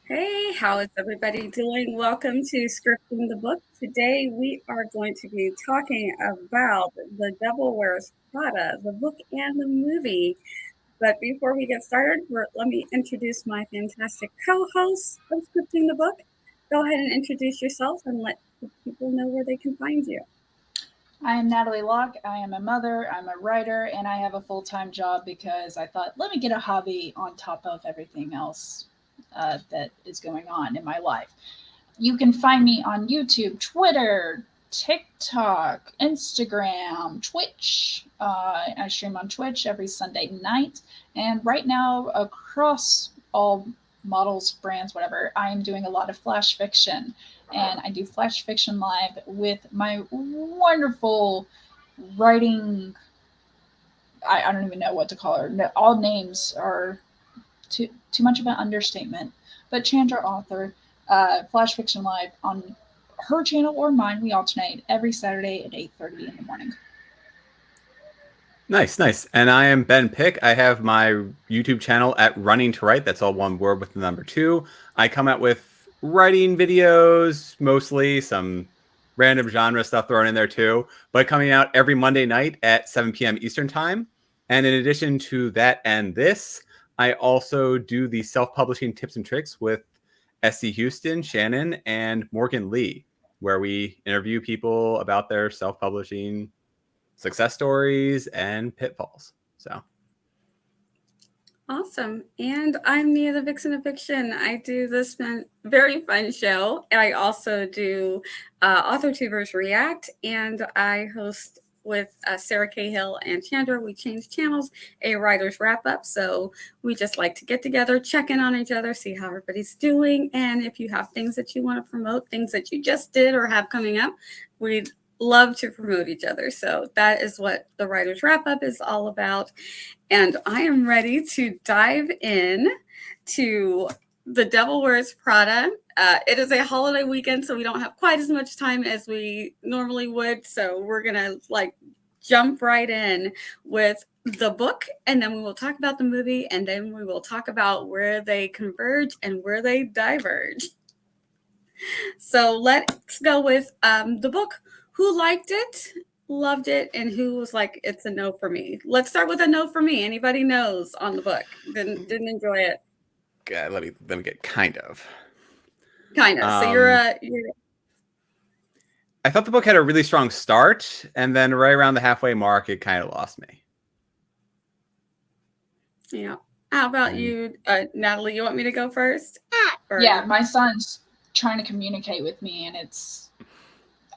Hey, how is everybody doing? Welcome to Scripting the Book. Today we are going to be talking about The Devil Wears Prada, the book and the movie. But before we get started, let me introduce my fantastic co-host of Scripting the Book. Go ahead and introduce yourself and let people know where they can find you. I am Natalie Locke. I am a mother, I'm a writer, and I have a full time job because I thought, let me get a hobby on top of everything else that is going on in my life. You can find me on YouTube, Twitter, TikTok, Instagram, Twitch. I stream on Twitch every Sunday night. And right now, across all models, brands, whatever, I am doing a lot of flash fiction. And I do flash fiction live with my wonderful writing. I don't even know what to call her. No, all names are too much of an understatement. But Chandra author, Flash Fiction Live on her channel or mine. We alternate every Saturday at 8:30 in the morning. Nice, nice. And I am Ben Pick. I have my YouTube channel at Running to Write. That's all one word with the number 2. I come out with writing videos, mostly some random genre stuff thrown in there too, but coming out every Monday night at 7 p.m. Eastern Time. And in addition to that and this, I also do the self-publishing tips and tricks with SC Houston, Shannon, and Morgan Lee, where we interview people about their self-publishing success stories and pitfalls. So Awesome. And I'm Nia the Vixen of Fiction. I do this very fun show. I also do Author Tubers React, and I host with Sarah Cahill and Chandra. We change channels, a writer's wrap up. So we just like to get together, check in on each other, see how everybody's doing. And if you have things that you want to promote, things that you just did or have coming up, we'd love to promote each other. So that is what the writer's wrap up is all about. And I am ready to dive in to The Devil Wears Prada. It is a holiday weekend, so we don't have quite as much time as we normally would. So we're going to jump right in with the book, and then we will talk about the movie, and then we will talk about where they converge and where they diverge. So let's go with the book. Who liked it? Loved it, and who was like, it's a no for me? Let's start with a no for me. Anybody knows on the book? Didn't enjoy it. God, let me get kind of. So you're I thought the book had a really strong start, and then right around the halfway mark, it kind of lost me. Yeah. How about you, Natalie? You want me to go first? Yeah, my son's trying to communicate with me, and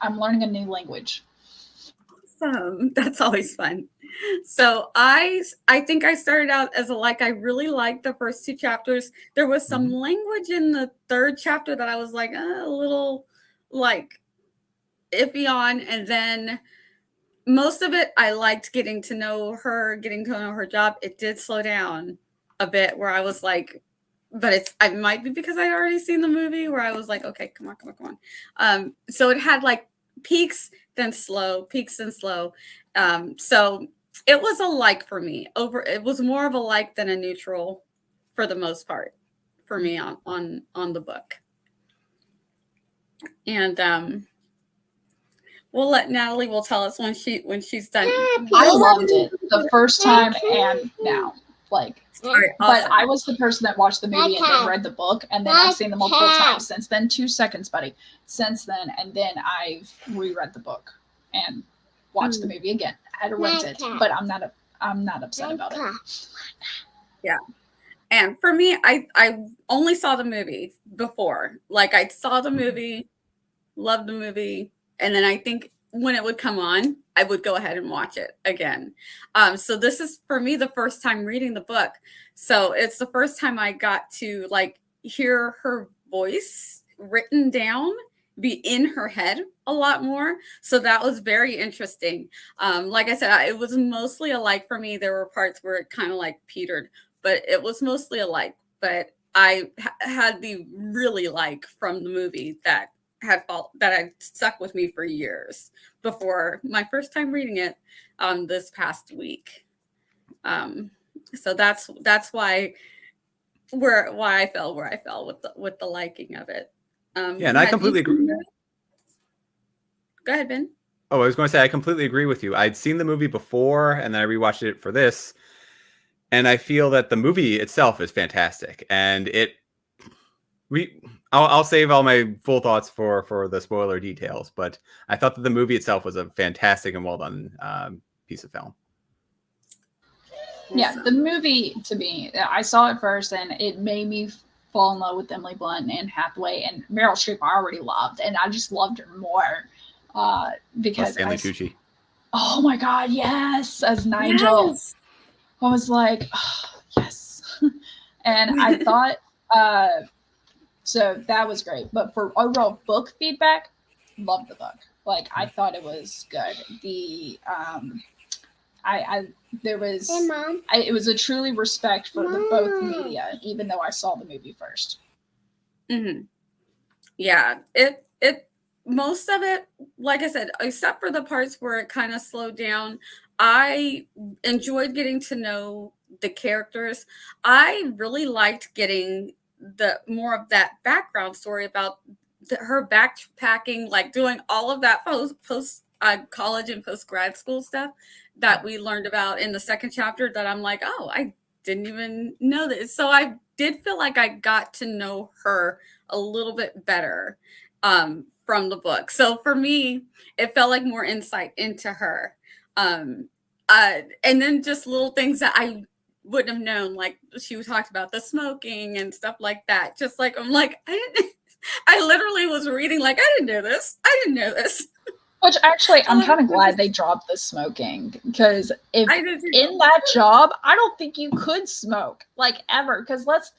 I'm learning a new language. Awesome. That's always fun. So I think I started out as I really liked the first 2 chapters. There was some language in the 3rd chapter that I was like a little iffy on, and then most of it I liked getting to know her job. It did slow down a bit where I was like, but I might be because I'd already seen the movie where I was like, okay, come on. So it had peaks then slow, peaks and slow. So it was a like for me. It was more of a like than a neutral for the most part for me on the book. And we'll let Natalie will tell us when she's done. I loved it the first time and now. Right, awesome. But I was the person that watched the movie and then read the book, and then I've seen them multiple times since then. 2 seconds, buddy. Since then, and then I've reread the book and watched the movie again. I had to rent it, but I'm not upset about it. Yeah. And for me, I only saw the movie before. I saw the movie, loved the movie, and then I think when it would come on, I would go ahead and watch it again. So this is for me the first time reading the book. So it's the first time I got to hear her voice written down, be in her head a lot more. So that was very interesting. Like I said, it was mostly a like for me. There were parts where it kind of petered, but it was mostly a like. But I had the really from the movie that had stuck with me for years before my first time reading it this past week. So that's why why I fell where I fell with the liking of it. Yeah, and I completely agree. Go ahead, Ben. Oh, I was going to say I completely agree with you. I'd seen the movie before, and then I rewatched it for this, and I feel that the movie itself is fantastic. And I'll save all my full thoughts for the spoiler details, but I thought that the movie itself was a fantastic and well done piece of film. Yeah, the movie, to me, I saw it first and it made me fall in love with Emily Blunt and Hathaway, and Meryl Streep I already loved, and I just loved her more because Stanley Tucci. Oh my God, yes, as Nigel. Yes. I was like, oh, yes. And I thought, so that was great. But for overall book feedback, loved the book. Like, I thought it was good. There was, hey, Mom. It was a truly respect for the both media, even though I saw the movie first. Mm-hmm. Yeah, most of it, like I said, except for the parts where it kind of slowed down, I enjoyed getting to know the characters. I really liked getting the more of that background story about her backpacking, like doing all of that post college and post grad school stuff that we learned about in the second chapter. That I'm like, oh, I didn't even know this. So I did feel like I got to know her a little bit better from the book. So for me, it felt like more insight into her. And then just little things that I wouldn't have known, like she talked about the smoking and stuff like that. Just like, I'm like, I literally was reading like, I didn't know this. Which actually, I'm kind of glad they dropped the smoking, because if in that job, I don't think you could smoke like ever. Because let's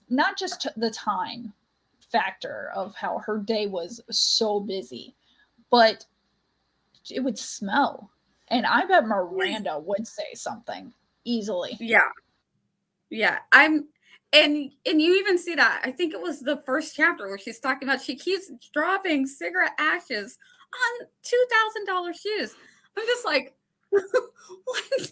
not just the time factor of how her day was so busy, but it would smell, and I bet Miranda would say something easily. Yeah. And you even see that, I think it was the first chapter where she's talking about she keeps dropping cigarette ashes on $2,000 shoes. I'm just like, what? This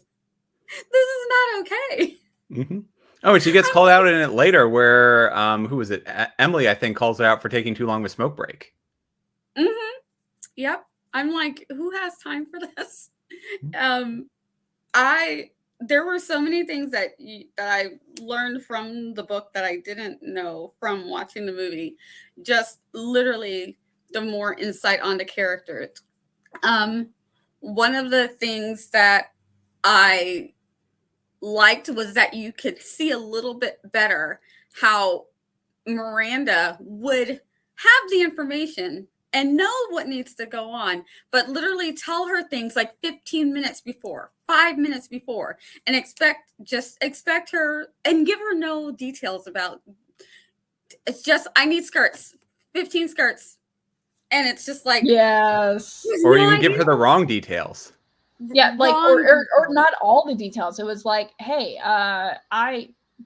is not okay. Mm-hmm. Oh, and she gets called out in it later where, who was it? Emily, I think, calls her out for taking too long of a smoke break. Mm-hmm. Yep. I'm like, who has time for this? There were so many things that I learned from the book that I didn't know from watching the movie. Just literally the more insight on the characters. One of the things that I liked was that you could see a little bit better how Miranda would have the information and know what needs to go on, but literally tell her things like 15 minutes before, 5 minutes before, and expect her and give her no details about, it's just, I need skirts, 15 skirts. And it's just like, yes. Or even give her the wrong details. Yeah, like, or not all the details. It was like, hey,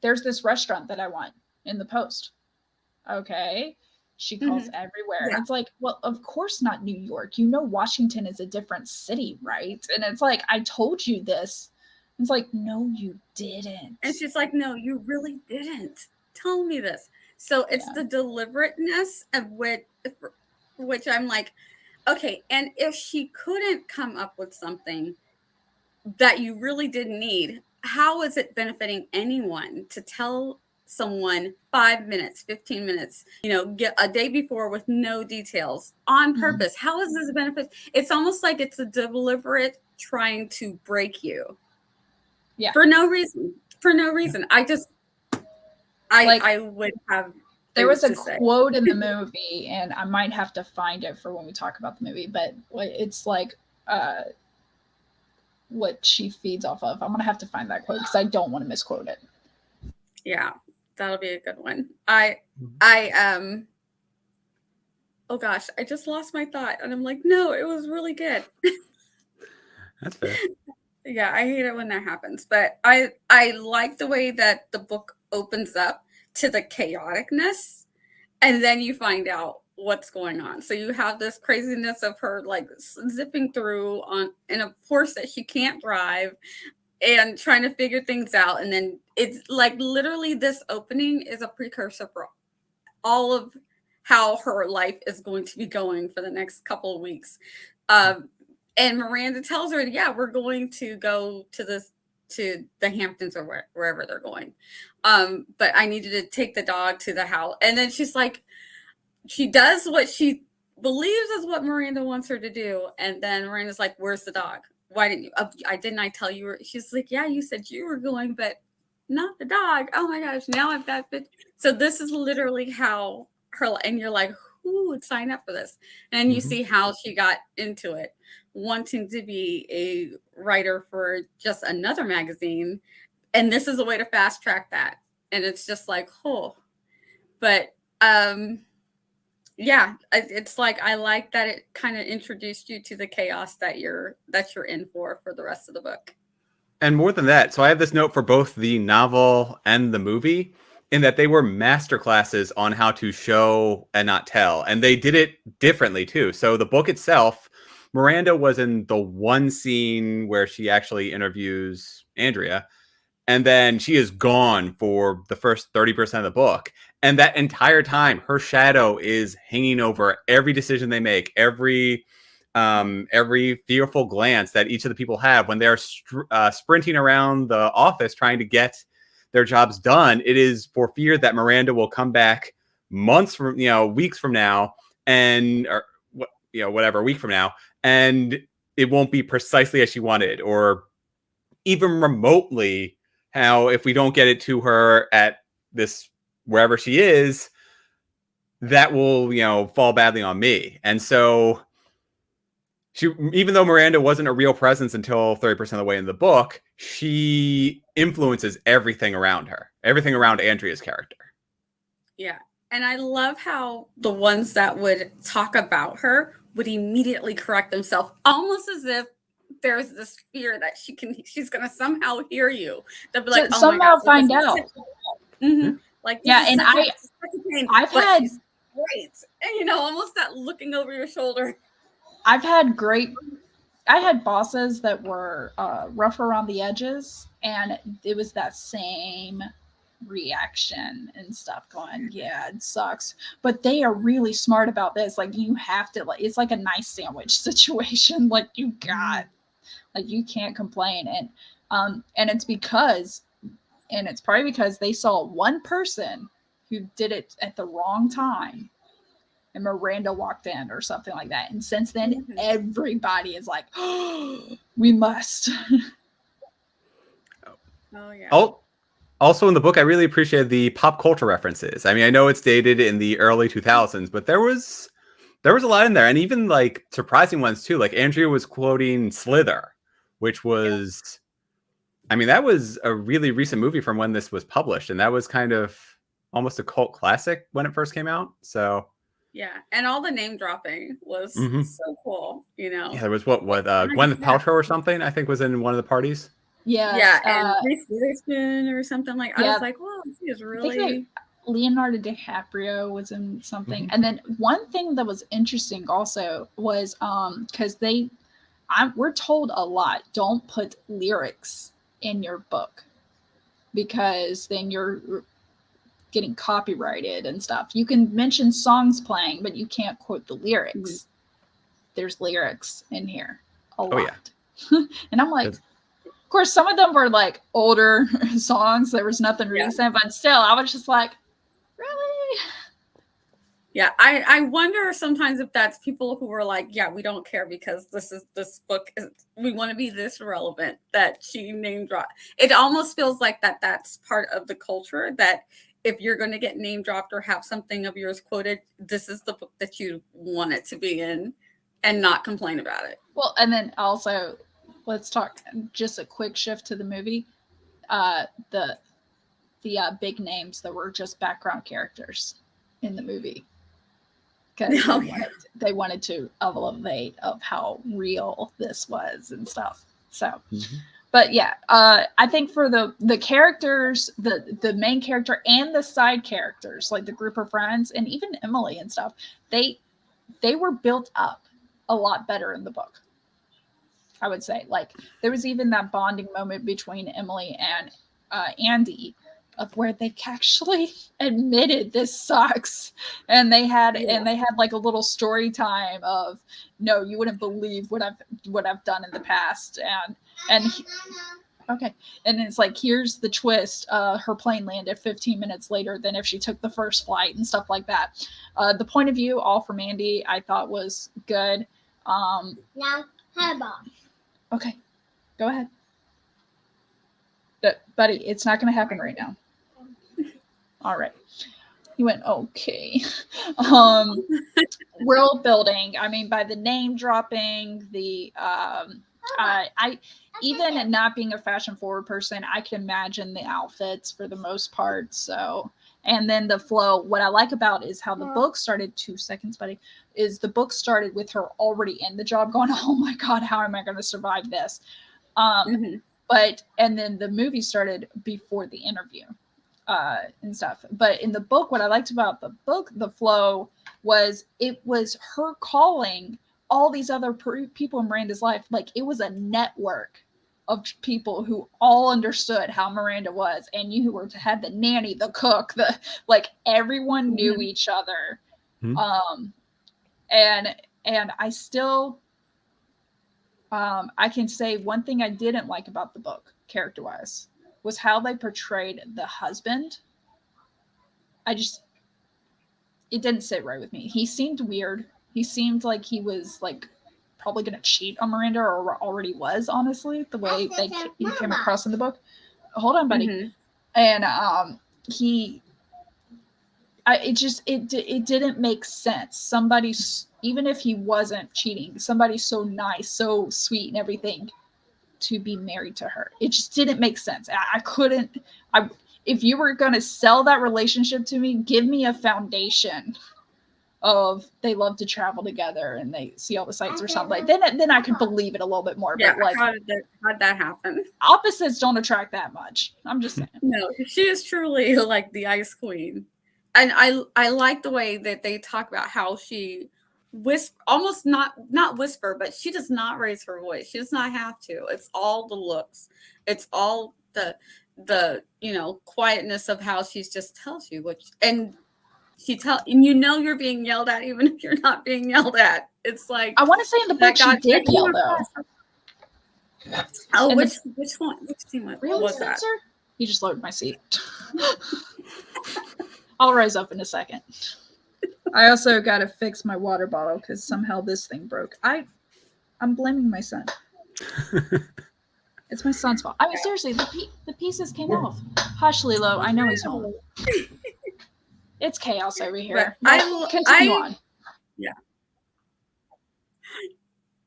there's this restaurant that I want in the post. Okay. She calls everywhere. Yeah. And it's like, well, of course not New York. You know, Washington is a different city, right? And it's like, I told you this. It's like, no, you didn't. And she's like, no, you really didn't tell me this. So it's the deliberateness of which I'm like, okay. And if she couldn't come up with something that you really didn't need, how is it benefiting anyone to tell someone 5 minutes, 15 minutes, get a day before with no details on purpose? How is this a benefit? It's almost like it's a deliberate trying to break you. Yeah. For no reason. I would have. There was a quote in the movie, and I might have to find it for when we talk about the movie, but it's like what she feeds off of. I'm going to have to find that quote because I don't want to misquote it. Yeah. That'll be a good one. Oh gosh, I just lost my thought, and I'm like, no, it was really good. That's fair. Yeah, I hate it when that happens, but I like the way that the book opens up to the chaoticness, and then you find out what's going on. So you have this craziness of her like zipping through in a Porsche that she can't drive, and trying to figure things out. And then it's like literally this opening is a precursor for all of how her life is going to be going for the next couple of weeks. And Miranda tells her, yeah, we're going to go to the Hamptons or wherever they're going. But I needed to take the dog to the house. And then she's like, she does what she believes is what Miranda wants her to do. And then Miranda's like, where's the dog? Why didn't you? I tell you. She's like, yeah, you said you were going, but not the dog. Oh my gosh, now I've got it. So this is literally how her, and you're like, who would sign up for this? And you see how she got into it, wanting to be a writer for just another magazine. And this is a way to fast track that. And it's just like, oh, but yeah, it's like, I like that it kind of introduced you to the chaos that you're in for the rest of the book. And more than that, so I have this note for both the novel and the movie, in that they were masterclasses on how to show and not tell. And they did it differently too. So the book itself, Miranda was in the one scene where she actually interviews Andrea. And then she is gone for the first 30% of the book. And that entire time, her shadow is hanging over every decision they make, every fearful glance that each of the people have when they're sprinting around the office trying to get their jobs done. It is for fear that Miranda will come back months from, weeks from now, and whatever, a week from now, and it won't be precisely as she wanted, or even remotely how if we don't get it to her at this wherever she is, that will fall badly on me. And so she, even though Miranda wasn't a real presence until 30% of the way in the book, she influences everything around her, everything around Andrea's character. Yeah. And I love how the ones that would talk about her would immediately correct themselves, almost as if there's this fear that she's going to somehow hear you. They'll be like, oh somehow my God, find out. Like, yeah. And I've had great. And, almost that looking over your shoulder. I had bosses that were rough around the edges, and it was that same reaction and stuff going, yeah, it sucks. But they are really smart about this. Like, you have to, it's like a nice sandwich situation. Like, you can't complain. And it's probably because they saw one person who did it at the wrong time, and Miranda walked in or something like that. And since then, everybody is like, oh, we must. Oh, yeah. Also in the book, I really appreciated the pop culture references. I mean, I know it's dated in the early 2000s, but there was a lot in there. And even like surprising ones too. Like Andrea was quoting Slither, which was, I mean, that was a really recent movie from when this was published. And that was kind of almost a cult classic when it first came out. So yeah, and all the name dropping was so cool, Yeah, there was Gwyneth Paltrow or something, I think, was in one of the parties. Yeah, and Reese Witherspoon or something like. I was like, "Wow, she is really." Leonardo DiCaprio was in something, and then one thing that was interesting also was because we're told a lot, don't put lyrics in your book because then you're getting copyrighted and stuff. You can mention songs playing, but you can't quote the lyrics. There's lyrics in here a lot. Yeah. And I'm like, of course, some of them were like older songs. There was nothing recent, but still, I was just like, really? Yeah, I wonder sometimes if that's people who were like, yeah, we don't care because this book is, we want to be this relevant that she name dropped. It almost feels like that's part of the culture, that if you're going to get name dropped or have something of yours quoted, this is the book that you want it to be in and not complain about it. Well, and then also, let's talk just a quick shift to the movie. The big names that were just background characters in the movie. Because they wanted to elevate of how real this was and stuff. So, but yeah, I think for the characters, the main character and the side characters, like the group of friends and even Emily and stuff, they were built up a lot better in the book. I would say. Like, there was even that bonding moment between Emily and Andy, of where they actually admitted this sucks, and they had like a little story time of, no, you wouldn't believe what I've done in the past, okay, and it's like, here's the twist: her plane landed 15 minutes later than if she took the first flight and stuff like that. The point of view, all from Andy, I thought was good. Now, Okay, go ahead. But, buddy, it's not going to happen right now. All right. He went, okay. World building. I mean, by the name dropping, the I even not being a fashion forward person, I can imagine the outfits for the most part. So, and then the flow. What I like about is how the book started. 2 seconds, buddy. Is the book started with her already in the job, going, oh my God, how am I going to survive this? But, and then the movie started before the interview and stuff. But in the book, what I liked about the book, the flow, was it was her calling all these other people in Miranda's life. Like, it was a network of people who all understood how Miranda was, and knew who had the nanny, the cook, like, everyone knew each other. And I still, I can say one thing I didn't like about the book, character-wise, was how they portrayed the husband. It didn't sit right with me. He seemed weird. He seemed like he was, like, probably going to cheat on Miranda, or already was, honestly, the way he came across in the book. Hold on, buddy. And it didn't make sense. Somebody, even if he wasn't cheating, somebody so nice, so sweet and everything, to be married to her. It just didn't make sense. If you were going to sell that relationship to me, give me a foundation of they love to travel together and they see all the sights or something. Then I could believe it a little bit more. Yeah, but like, how did that happen? Opposites don't attract that much. I'm just saying. No, she is truly like the ice queen. And I like the way that they talk about how she almost not whisper, but she does not raise her voice. She does not have to. It's all the looks. It's all the quietness of how she just tells you and you're being yelled at even if you're not being yelled at. It's like, I want to say in the book she did yell though. Oh, which one? Which team was that? Spencer? He just lowered my seat. I'll rise up in a second. I also got to fix my water bottle because somehow this thing broke. I'm blaming my son. It's my son's fault. I mean, seriously, the pieces came off. Hush, Lilo. I know he's home. It's chaos over here. Continue on. Yeah.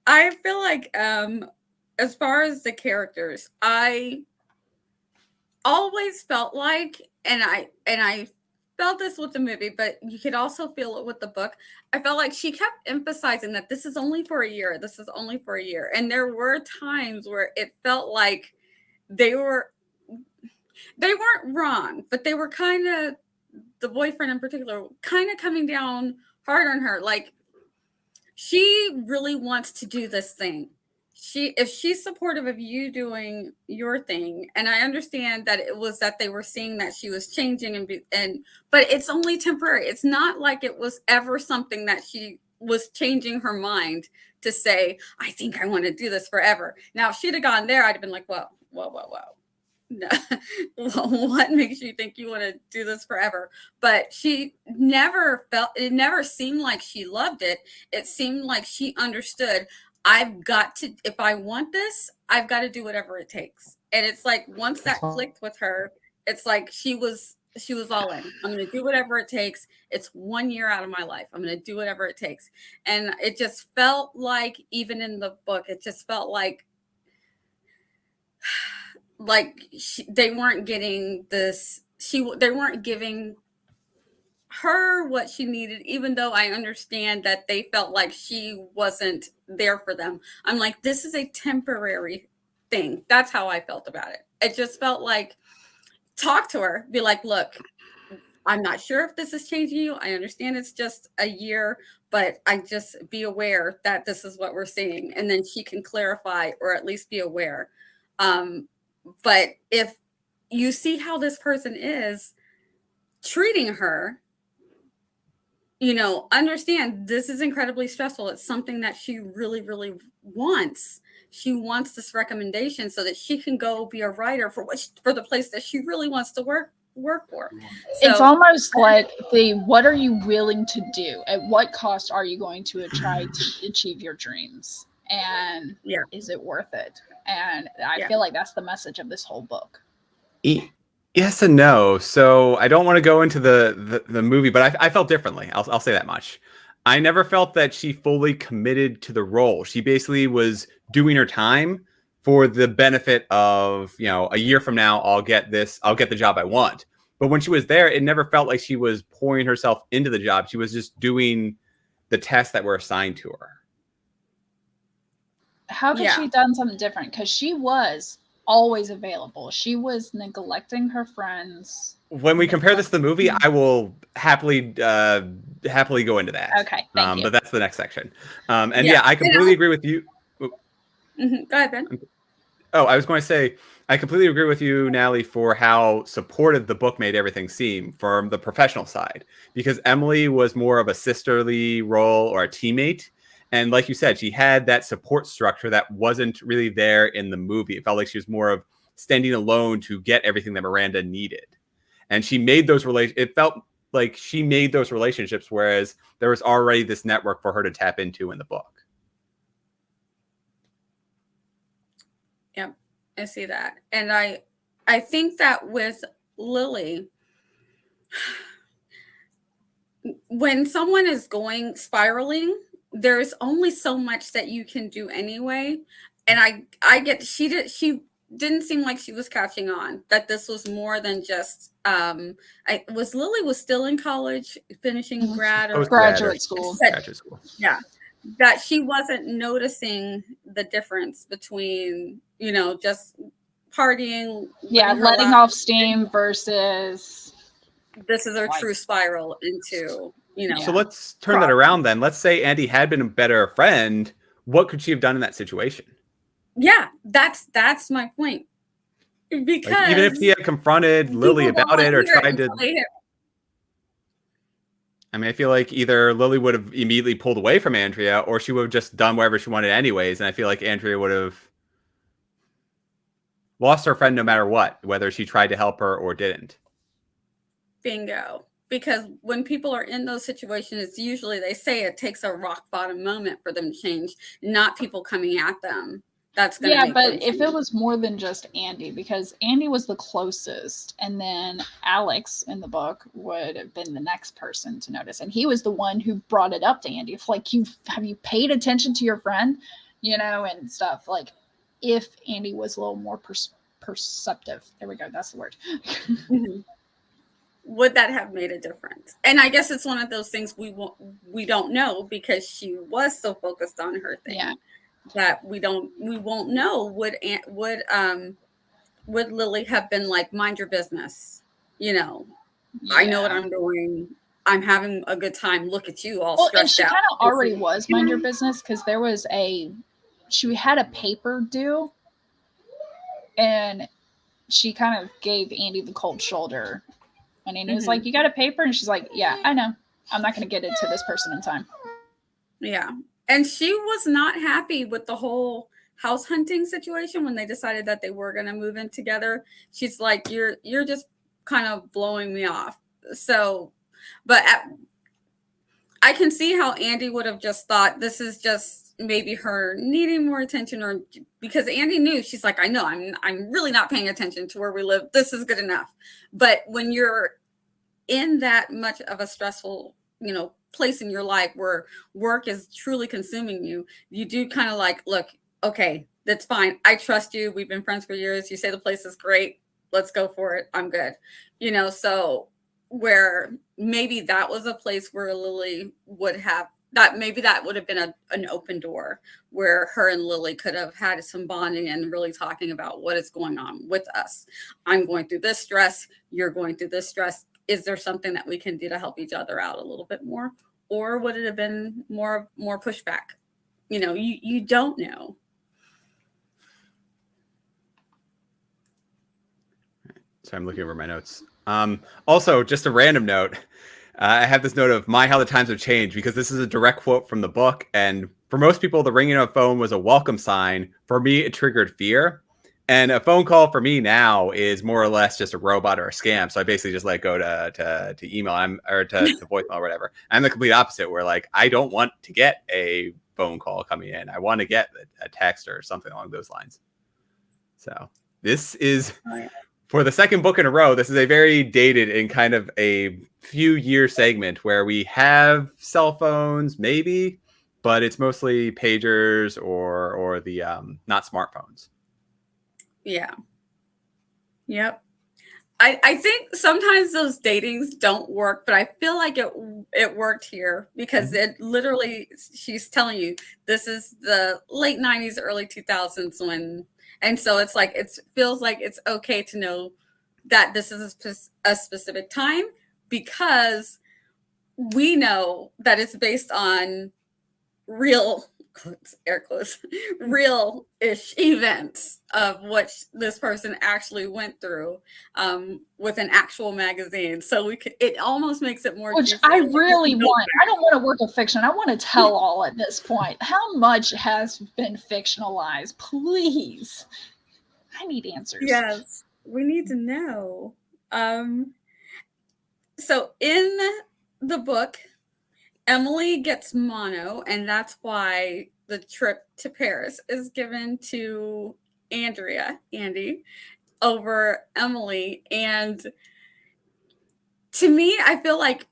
I feel like, as far as the characters, I always felt like, and I felt this with the movie, but you could also feel it with the book. I felt like she kept emphasizing that this is only for a year. This is only for a year. And there were times where it felt like they weren't wrong, but they were kind of, the boyfriend in particular, kind of coming down hard on her. Like, she really wants to do this thing. If she's supportive of you doing your thing, and I understand that it was that they were seeing that she was changing but it's only temporary. It's not like it was ever something that she was changing her mind to say, I think I want to do this forever. Now, if she'd have gone there, I'd have been like, whoa. No. What makes you think you want to do this forever? But she never it never seemed like she loved it. It seemed like she understood, if I want this, I've got to do whatever it takes. And it's like, once that clicked with her, it's like she was all in. I'm going to do whatever it takes. It's 1 year out of my life. I'm going to do whatever it takes. And it just felt like, even in the book, it just felt like they weren't getting this. They weren't giving her what she needed, even though I understand that they felt like she wasn't there for them. I'm like, this is a temporary thing. That's how I felt about it. It just felt like, talk to her, be like, look, I'm not sure if this is changing you. I understand it's just a year, but I just be aware that this is what we're seeing. And then she can clarify or at least be aware. But if you see how this person is treating her, understand this is incredibly stressful. It's something that she really, really wants. She wants this recommendation so that she can go be a writer for the place that she really wants to work for. It's almost like what are you willing to do? At what cost are you going to try to achieve your dreams? And is it worth it? And I feel like that's the message of this whole book. Yes and no. So I don't want to go into the movie, but I felt differently. I'll say that much. I never felt that she fully committed to the role. She basically was doing her time for the benefit of, a year from now, I'll get the job I want. But when she was there, it never felt like she was pouring herself into the job. She was just doing the tests that were assigned to her. How could she have done something different? Because she was always available. She was neglecting her friends. When we compare this to the movie, I will happily go into that. Okay, thank you. But that's the next section. I completely agree with you. Go ahead, Ben. Oh, I was going to say, I completely agree with you, Natalie, for how supportive the book made everything seem from the professional side, because Emily was more of a sisterly role or a teammate. And like you said, she had that support structure that wasn't really there in the movie. It felt like she was more of standing alone to get everything that Miranda needed. And she made those it felt like she made those relationships, whereas there was already this network for her to tap into in the book. Yep, I see that. And I think that with Lily, when someone is spiraling, there's only so much that you can do anyway. And I get she didn't seem like she was catching on, that this was more than just Lily was still in college, finishing graduate school. Yeah. That she wasn't noticing the difference between, just partying. Letting off steam versus this is her true spiral into, So let's turn that around then. Let's say Andy had been a better friend. What could she have done in that situation? Yeah, that's my point. Because even if he had confronted Lily about it or tried to... I feel like either Lily would have immediately pulled away from Andrea, or she would have just done whatever she wanted anyways. And I feel like Andrea would have lost her friend no matter what, whether she tried to help her or didn't. Bingo. Because when people are in those situations, it's usually, they say it takes a rock bottom moment for them to change, not people coming at them. That's going to but if it was more than just Andy, because Andy was the closest, and then Alex in the book would have been the next person to notice, and he was the one who brought it up to Andy. If have you paid attention to your friend, and stuff. Like, if Andy was a little more perceptive, there we go, that's the word. Would that have made a difference? And I guess it's one of those things we don't know, because she was so focused on her thing. Yeah. That we won't know. Would Lily have been like, mind your business? I know what I'm doing. I'm having a good time. Look at you, all stressed out. And she kind of already was mind your business, because there was she had a paper due, and she kind of gave Andy the cold shoulder, and Andy was like, "You got a paper?" And she's like, "Yeah, I know. I'm not going to get it to this person in time." Yeah. And she was not happy with the whole house hunting situation when they decided that they were going to move in together. She's like, you're just kind of blowing me off. So, but I can see how Andy would have just thought this is just maybe her needing more attention, or because Andy knew, she's like, I know I'm really not paying attention to where we live. This is good enough. But when you're in that much of a stressful, place in your life where work is truly consuming you, you do kind of like, look, okay, that's fine. I trust you. We've been friends for years. You say the place is great. Let's go for it. I'm good. So where maybe that was a place where Lily would have that, maybe that would have been an open door where her and Lily could have had some bonding and really talking about what is going on with us. I'm going through this stress. You're going through this stress. is there something that we can do to help each other out a little bit more? Or would it have been more pushback? You know, you don't know. So I'm looking over my notes. Also, just a random note. I have this note of how the times have changed, because this is a direct quote from the book. And for most people, the ringing of a phone was a welcome sign. For me, it triggered fear. And a phone call for me now is more or less just a robot or a scam. So I basically just let go to email or to voicemail or whatever. I'm the complete opposite, where like I don't want to get a phone call coming in. I want to get a text or something along those lines. So this is, for the second book in a row, this is a very dated and kind of a few year segment where we have cell phones, maybe, but it's mostly pagers or the not smartphones. Yeah. Yep. I think sometimes those datings don't work, but I feel like it worked here, because it literally, she's telling you this is the late 90s, early 2000s when, and so it's like, it feels like it's okay to know that this is a specific time, because we know that it's based on real, air quotes, real-ish events of what this person actually went through with an actual magazine. So it almost makes it more. Which I really want. I don't want to work a fiction. I want to tell all at this point. How much has been fictionalized? Please. I need answers. Yes, we need to know. So in the book, Emily gets mono, and that's why the trip to Paris is given to Andy, over Emily. And to me, I feel like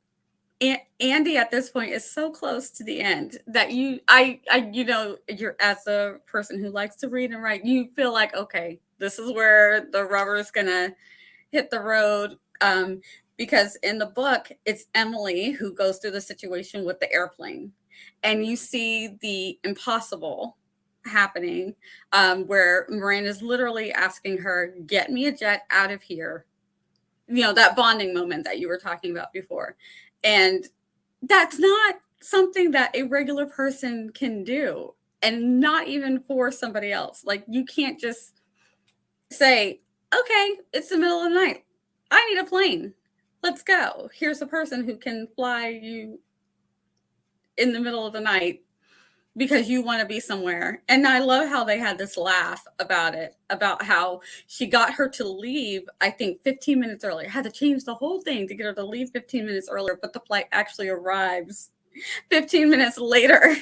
Andy at this point is so close to the end that you know, you're, as a person who likes to read and write, you feel like, okay, this is where the rubber is gonna hit the road. Because in the book, it's Emily who goes through the situation with the airplane, and you see the impossible happening, where Miranda's literally asking her, get me a jet out of here. You know, that bonding moment that you were talking about before. And that's not something that a regular person can do, and not even for somebody else. Like, you can't just say, okay, it's the middle of the night, I need a plane, let's go. Here's a person who can fly you in the middle of the night because you want to be somewhere. And I love how they had this laugh about it, about how she got her to leave, I think 15 minutes earlier, had to change the whole thing to get her to leave 15 minutes earlier, but the flight actually arrives 15 minutes later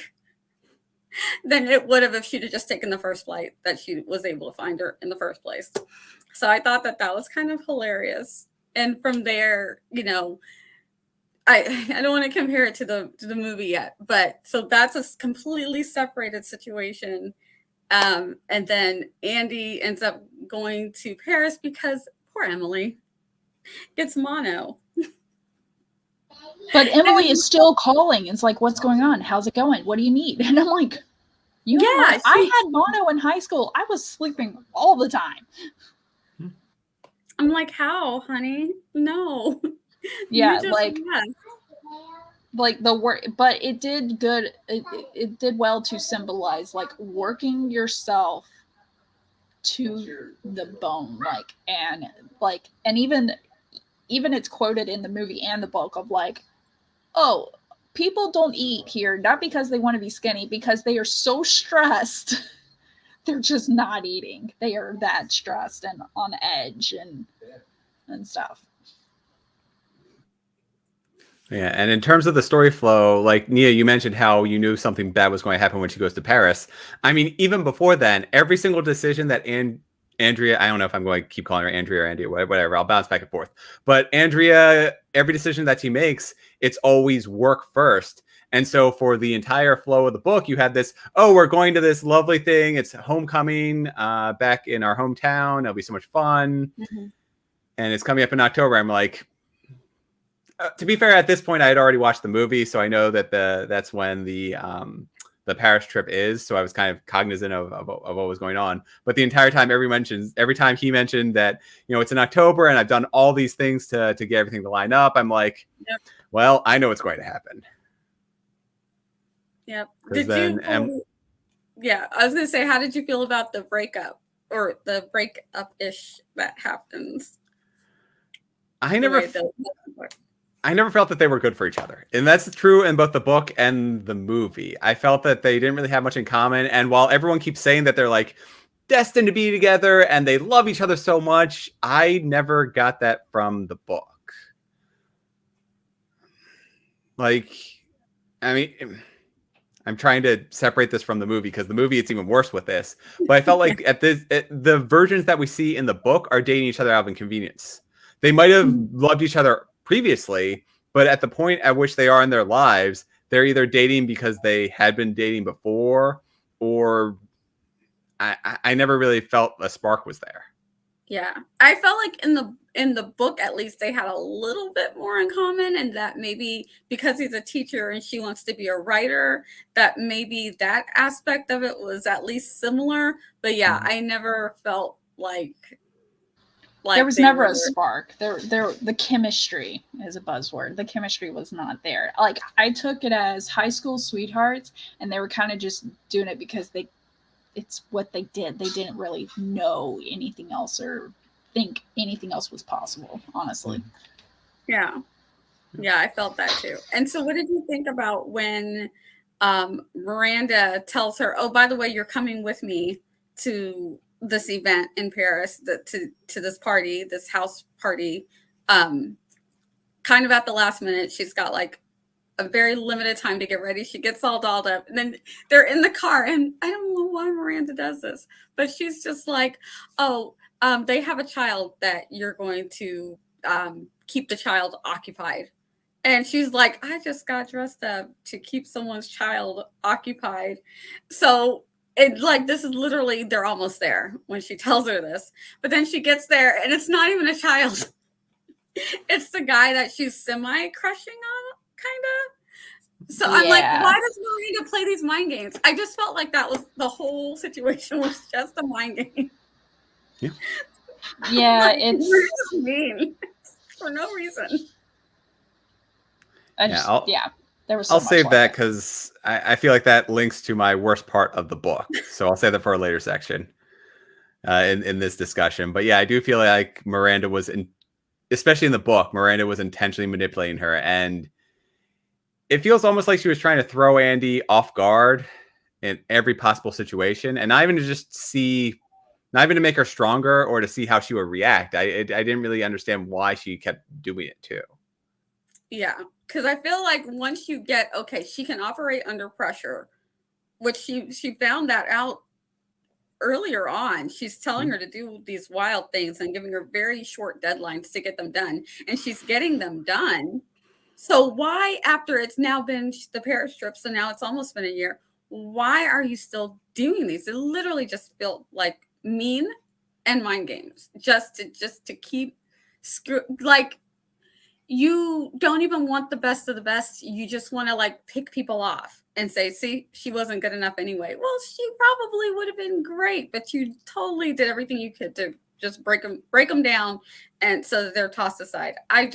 than it would have if she'd have just taken the first flight that she was able to find her in the first place. So I thought that was kind of hilarious. And from there, you know, I don't want to compare it to the movie yet, but so that's a completely separated situation. And then Andy ends up going to Paris because poor Emily gets mono. But Emily is still calling. It's like, what's going on? How's it going? What do you need? And I'm like, I had mono in high school. I was sleeping all the time. I'm like, how, honey? No. Yeah, like the work, but it did good. It did well to symbolize like working yourself to the bone, and even it's quoted in the movie and the book of like, oh, people don't eat here not because they want to be skinny, because they are so stressed. They're just not eating. They are that stressed and on edge and stuff. Yeah, and in terms of the story flow, like Nia, you mentioned how you knew something bad was going to happen when she goes to Paris. I mean, even before then, every single decision that Andrea, I don't know if I'm going to keep calling her Andrea or Andy, whatever, I'll bounce back and forth. But Andrea, every decision that she makes, it's always work first. And so for the entire flow of the book, you had this, oh, we're going to this lovely thing. It's homecoming back in our hometown. It'll be so much fun. Mm-hmm. And it's coming up in October. I'm like, to be fair, at this point, I had already watched the movie, so I know that that's when the the Paris trip is, so I was kind of cognizant of what was going on. But the entire time, every time he mentioned that, you know, it's in October and I've done all these things to get everything to line up, I'm like, Yep. well, I know what's going to happen. Yep. Because Did then, you? Yeah, I was gonna say, how did you feel about the breakup or the breakup-ish that happens? I The never way the I never felt that they were good for each other. And that's true in both the book and the movie. I felt that they didn't really have much in common. And while everyone keeps saying that they're like destined to be together and they love each other so much, I never got that from the book. Like, I mean, I'm trying to separate this from the movie because the movie, it's even worse with this. But I felt like the versions that we see in the book are dating each other out of inconvenience. They might have loved each other previously, but at the point at which they are in their lives, they're either dating because they had been dating before, or I never really felt a spark was there. Yeah, I felt like in the book, at least, they had a little bit more in common, and that maybe because he's a teacher and she wants to be a writer, that maybe that aspect of it was at least similar. But yeah, I never felt like there was they never were. a spark. The chemistry is a buzzword. The chemistry was not there. Like, I took it as high school sweethearts, and they were kind of just doing it because it's what they did. They didn't really know anything else or think anything else was possible, honestly. Yeah. Yeah, I felt that too. And so what did you think about when Miranda tells her, "Oh, by the way, you're coming with me to this event in Paris, to this party, this house party." Kind of at the last minute, she's got like a very limited time to get ready. She gets all dolled up, and then they're in the car, and I don't know why Miranda does this, but she's just like, "Oh, they have a child that you're going to keep the child occupied." And she's like, "I just got dressed up to keep someone's child occupied." So it like this is literally they're almost there when she tells her this. But then she gets there and it's not even a child. It's the guy that she's semi crushing on, kind of. So I'm like, Yeah. why does Miranda play these mind games? I just felt like that was the whole situation was just a mind game. Yeah, Like, it's what does it mean? For no reason. there was so I'll much save like that it. because I feel like that links to my worst part of the book. So I'll save that for a later section in this discussion. But yeah, I do feel like Miranda was, especially in the book, Miranda was intentionally manipulating her. And it feels almost like she was trying to throw Andy off guard in every possible situation. And not even to make her stronger or to see how she would react. I didn't really understand why she kept doing it too. Yeah, because I feel like once you get okay, she can operate under pressure, which she found that out earlier on. She's telling her to do these wild things and giving her very short deadlines to get them done, and she's getting them done. So why, after it's now been the Paris trip, so now it's almost been a year, why are you still doing these? It literally just felt like mean and mind games, just to keep like you don't even want the best of the best. You just want to like pick people off and say, see, she wasn't good enough anyway. Well, she probably would have been great, but you totally did everything you could to just break them down. And so that they're tossed aside. I'm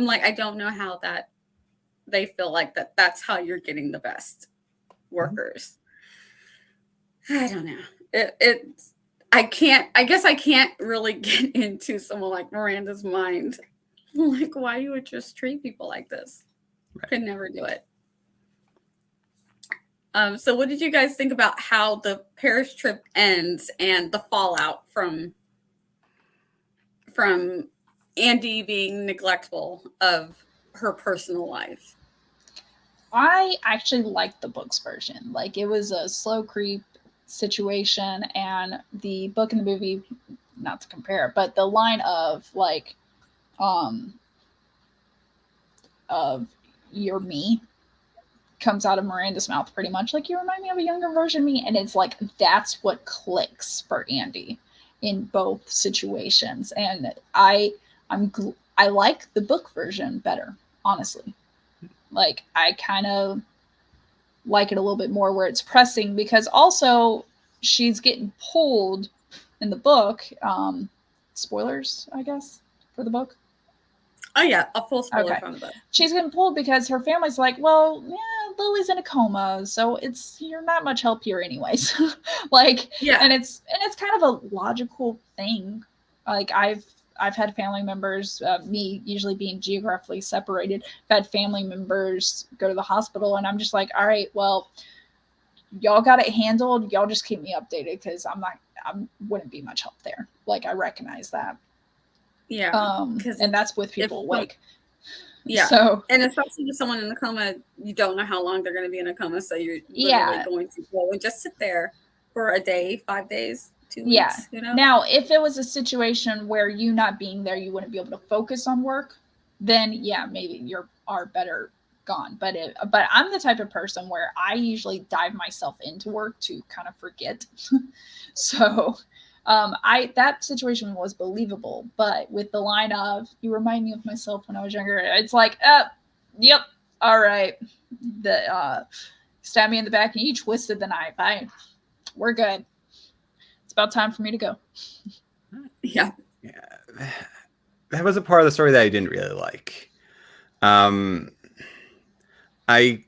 like, I don't know how that they feel like that's how you're getting the best workers. I don't know. I guess I can't really get into someone like Miranda's mind. Like, why you would just treat people like this? Right. Could never do it. So what did you guys think about how the Paris trip ends and the fallout from Andy being neglectful of her personal life? I actually liked the book's version. Like, it was a slow creep situation, and the book and the movie, not to compare, but the line of like of "you're me" comes out of Miranda's mouth pretty much like, "You remind me of a younger version of me," and it's like that's what clicks for Andy in both situations. And I like the book version better, honestly. Like, I kind of like it a little bit more where it's pressing, because also she's getting pulled in the book. Spoilers, I guess, for the book. Oh yeah, a full spoiler Okay. from the book. She's getting pulled because her family's like, well, yeah, Lily's in a coma, so you're not much help here anyways. Like, Yeah. and it's kind of a logical thing. Like I've had family members, me usually being geographically separated, I've had family members go to the hospital, and I'm just like, all right, well, y'all got it handled. Y'all just keep me updated, because I wouldn't be much help there. Like, I recognize that. Yeah. And that's with people awake. Yeah. So, and especially with someone in a coma, you don't know how long they're going to be in a coma. So you're literally going to go and just sit there for a day, 5 days, 2 weeks. Yeah. You know? Now, if it was a situation where you not being there, you wouldn't be able to focus on work, then yeah, maybe you are better gone. But I'm the type of person where I usually dive myself into work to kind of forget. So that situation was believable, but with the line of, you remind me of myself when I was younger, it's like, yep, all right, the stab me in the back and you twisted the knife. We're good. It's about time for me to go. Yeah. That was a part of the story that I didn't really like. I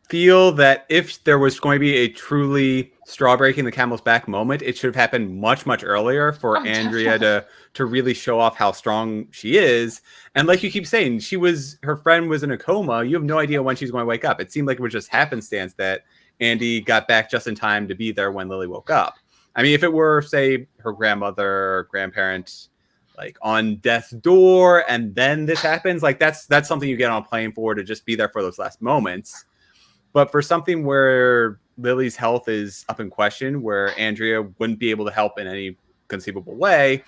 feel that if there was going to be a truly straw breaking the camel's back moment, it should have happened much, much earlier for Andrea to really show off how strong she is. And like you keep saying, her friend was in a coma. You have no idea when she's going to wake up. It seemed like it was just happenstance that Andy got back just in time to be there when Lily woke up. I mean, if it were, say, her grandmother or grandparent, like on death's door, and then this happens, like that's something you get on a plane for, to just be there for those last moments. But for something where Lily's health is up in question, where Andrea wouldn't be able to help in any conceivable way,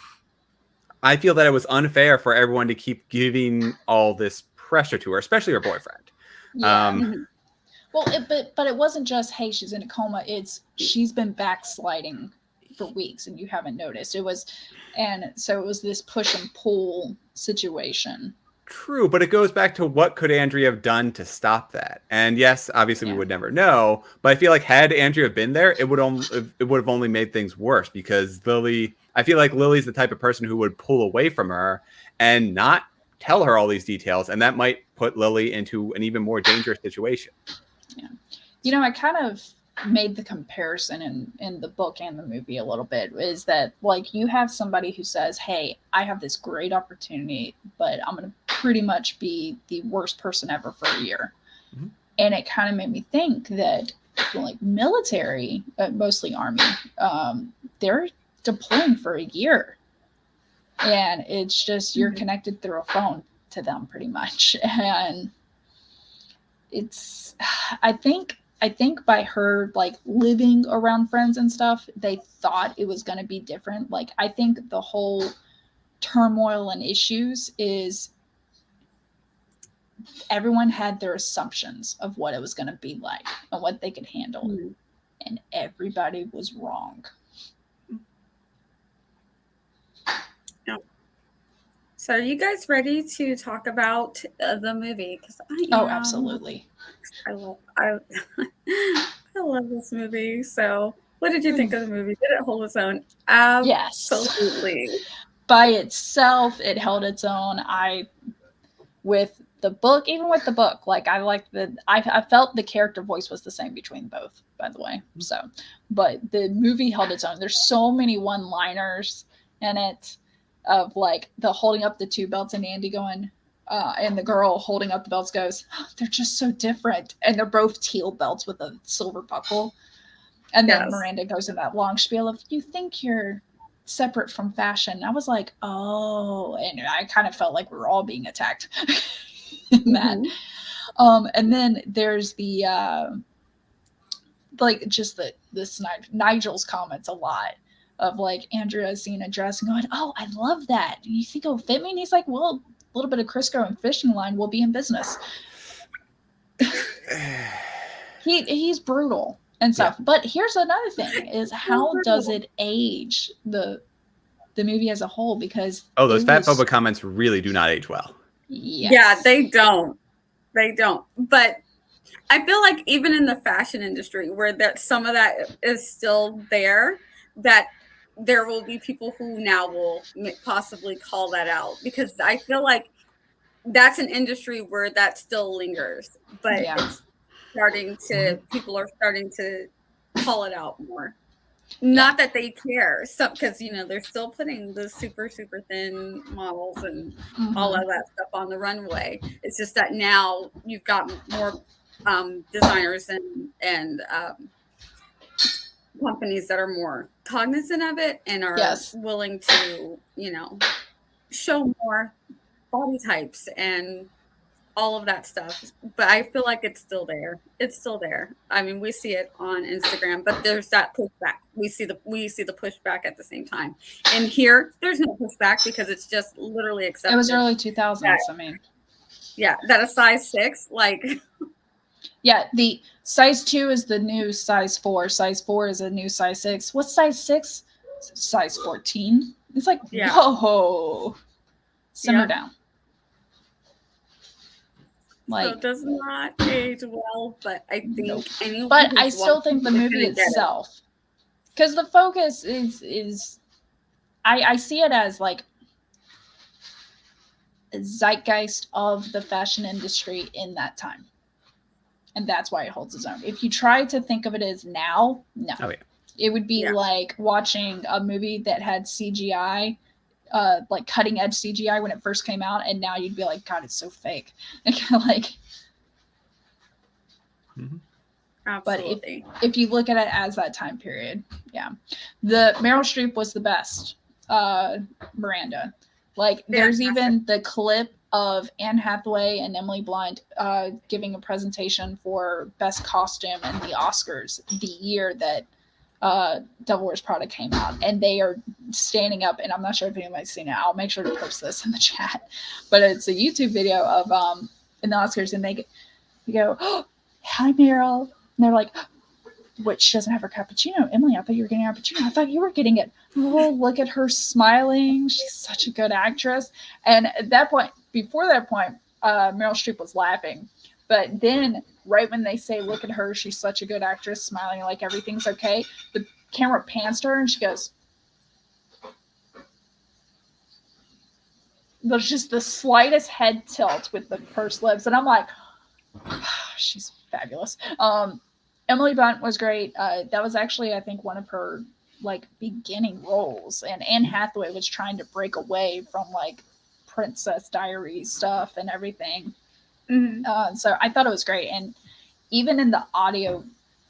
I feel that it was unfair for everyone to keep giving all this pressure to her, especially her boyfriend. Yeah. Well, but it wasn't just, hey, she's in a coma. It's she's been backsliding for weeks and you haven't noticed. So it was this push and pull situation. True, but it goes back to what could Andrea have done to stop that? And yes, obviously we would never know, but I feel like had Andrea been there, it would have only made things worse, because I feel like Lily's the type of person who would pull away from her and not tell her all these details, and that might put Lily into an even more dangerous situation. Yeah. I kind of made the comparison in the book and the movie a little bit, is that like you have somebody who says, hey, I have this great opportunity, but I'm going to pretty much be the worst person ever for a year. Mm-hmm. And it kind of made me think that like military, mostly Army, they're deploying for a year. And it's just, you're connected through a phone to them pretty much. And it's, I think by her like living around friends and stuff, they thought it was going to be different. Like, I think the whole turmoil and issues is everyone had their assumptions of what it was going to be like and what they could handle. Mm-hmm. And everybody was wrong. So are you guys ready to talk about the movie? Because absolutely. I love this movie. So what did you think of the movie? Did it hold its own? Yes. Absolutely. By itself, it held its own. With the book, like I felt the character voice was the same between both, by the way. So, but the movie held its own. There's so many one-liners in it of like the holding up the two belts and Andy going, and the girl holding up the belts goes, oh, they're just so different. And they're both teal belts with a silver buckle. And then Miranda goes in that long spiel of, you think you're separate from fashion. I was like, oh, and I kind of felt like we were all being attacked in that. And then there's the like just this Nigel's comments a lot of like Andrea seeing a dress and going, oh, I love that. You think it'll fit me? And he's like, well, a little bit of Crisco and fishing line will be in business. He's brutal and stuff. Yeah. But here's another thing is how does it age the movie as a whole? Because those fatphobic comments really do not age well. Yes. Yeah, they don't. But I feel like even in the fashion industry, where that some of that is still there, that there will be people who now will possibly call that out, because I feel like that's an industry where that still lingers, but Yeah. it's starting to, people are starting to call it out more. Yeah. Not that they care, so because they're still putting the super super thin models and all Mhm. of that stuff on the runway. It's just that now you've got more designers and companies that are more cognizant of it and are Yes. willing to show more body types and all of that stuff. But I feel like it's still there. It's still there. I mean, we see it on Instagram, but there's that pushback. We see the pushback at the same time. And here, there's no pushback because it's just literally It accepted. was early 2000s. I mean, that a size 6, like, yeah, the size 2 is the new size 4. Size 4 is a new size 6. What's size 6? Size 14. It's like, yeah, whoa, simmer yeah. down. So Like, it does not age well, but I think nope. anyone But I who's still think the movie itself, because the focus is I see it as like a zeitgeist of the fashion industry in that time. And that's why it holds its own. If you try to think of it as now, no. Oh, yeah. It would be Yeah. like watching a movie that had CGI, like cutting edge CGI when it first came out, and now you'd be like, God, it's so fake. Like, Absolutely. But if you look at it as that time period, yeah, the Meryl Streep was the best Miranda. Like, there's even the clip of Anne Hathaway and Emily Blunt giving a presentation for best costume in the Oscars the year that Devil Wears Prada came out, and they are standing up, and I'm not sure if anybody's seen it. I'll make sure to post this in the chat, but it's a YouTube video of in the Oscars, and they go, oh, hi Meryl, and they're like, what, she doesn't have her cappuccino. Emily, I thought you were getting a cappuccino. I thought you were getting it. Oh, look at her smiling. She's such a good actress. And at that point, before that point, Meryl Streep was laughing. But then right when they say, look at her, she's such a good actress, smiling like everything's okay, the camera pans to her and she goes, there's just the slightest head tilt with the pursed lips. And I'm like, she's fabulous. Emily Blunt was great. That was actually, I think, one of her like beginning roles. And Anne Hathaway was trying to break away from like Princess Diary stuff and everything. Mm-hmm. So I thought it was great. And even in the audio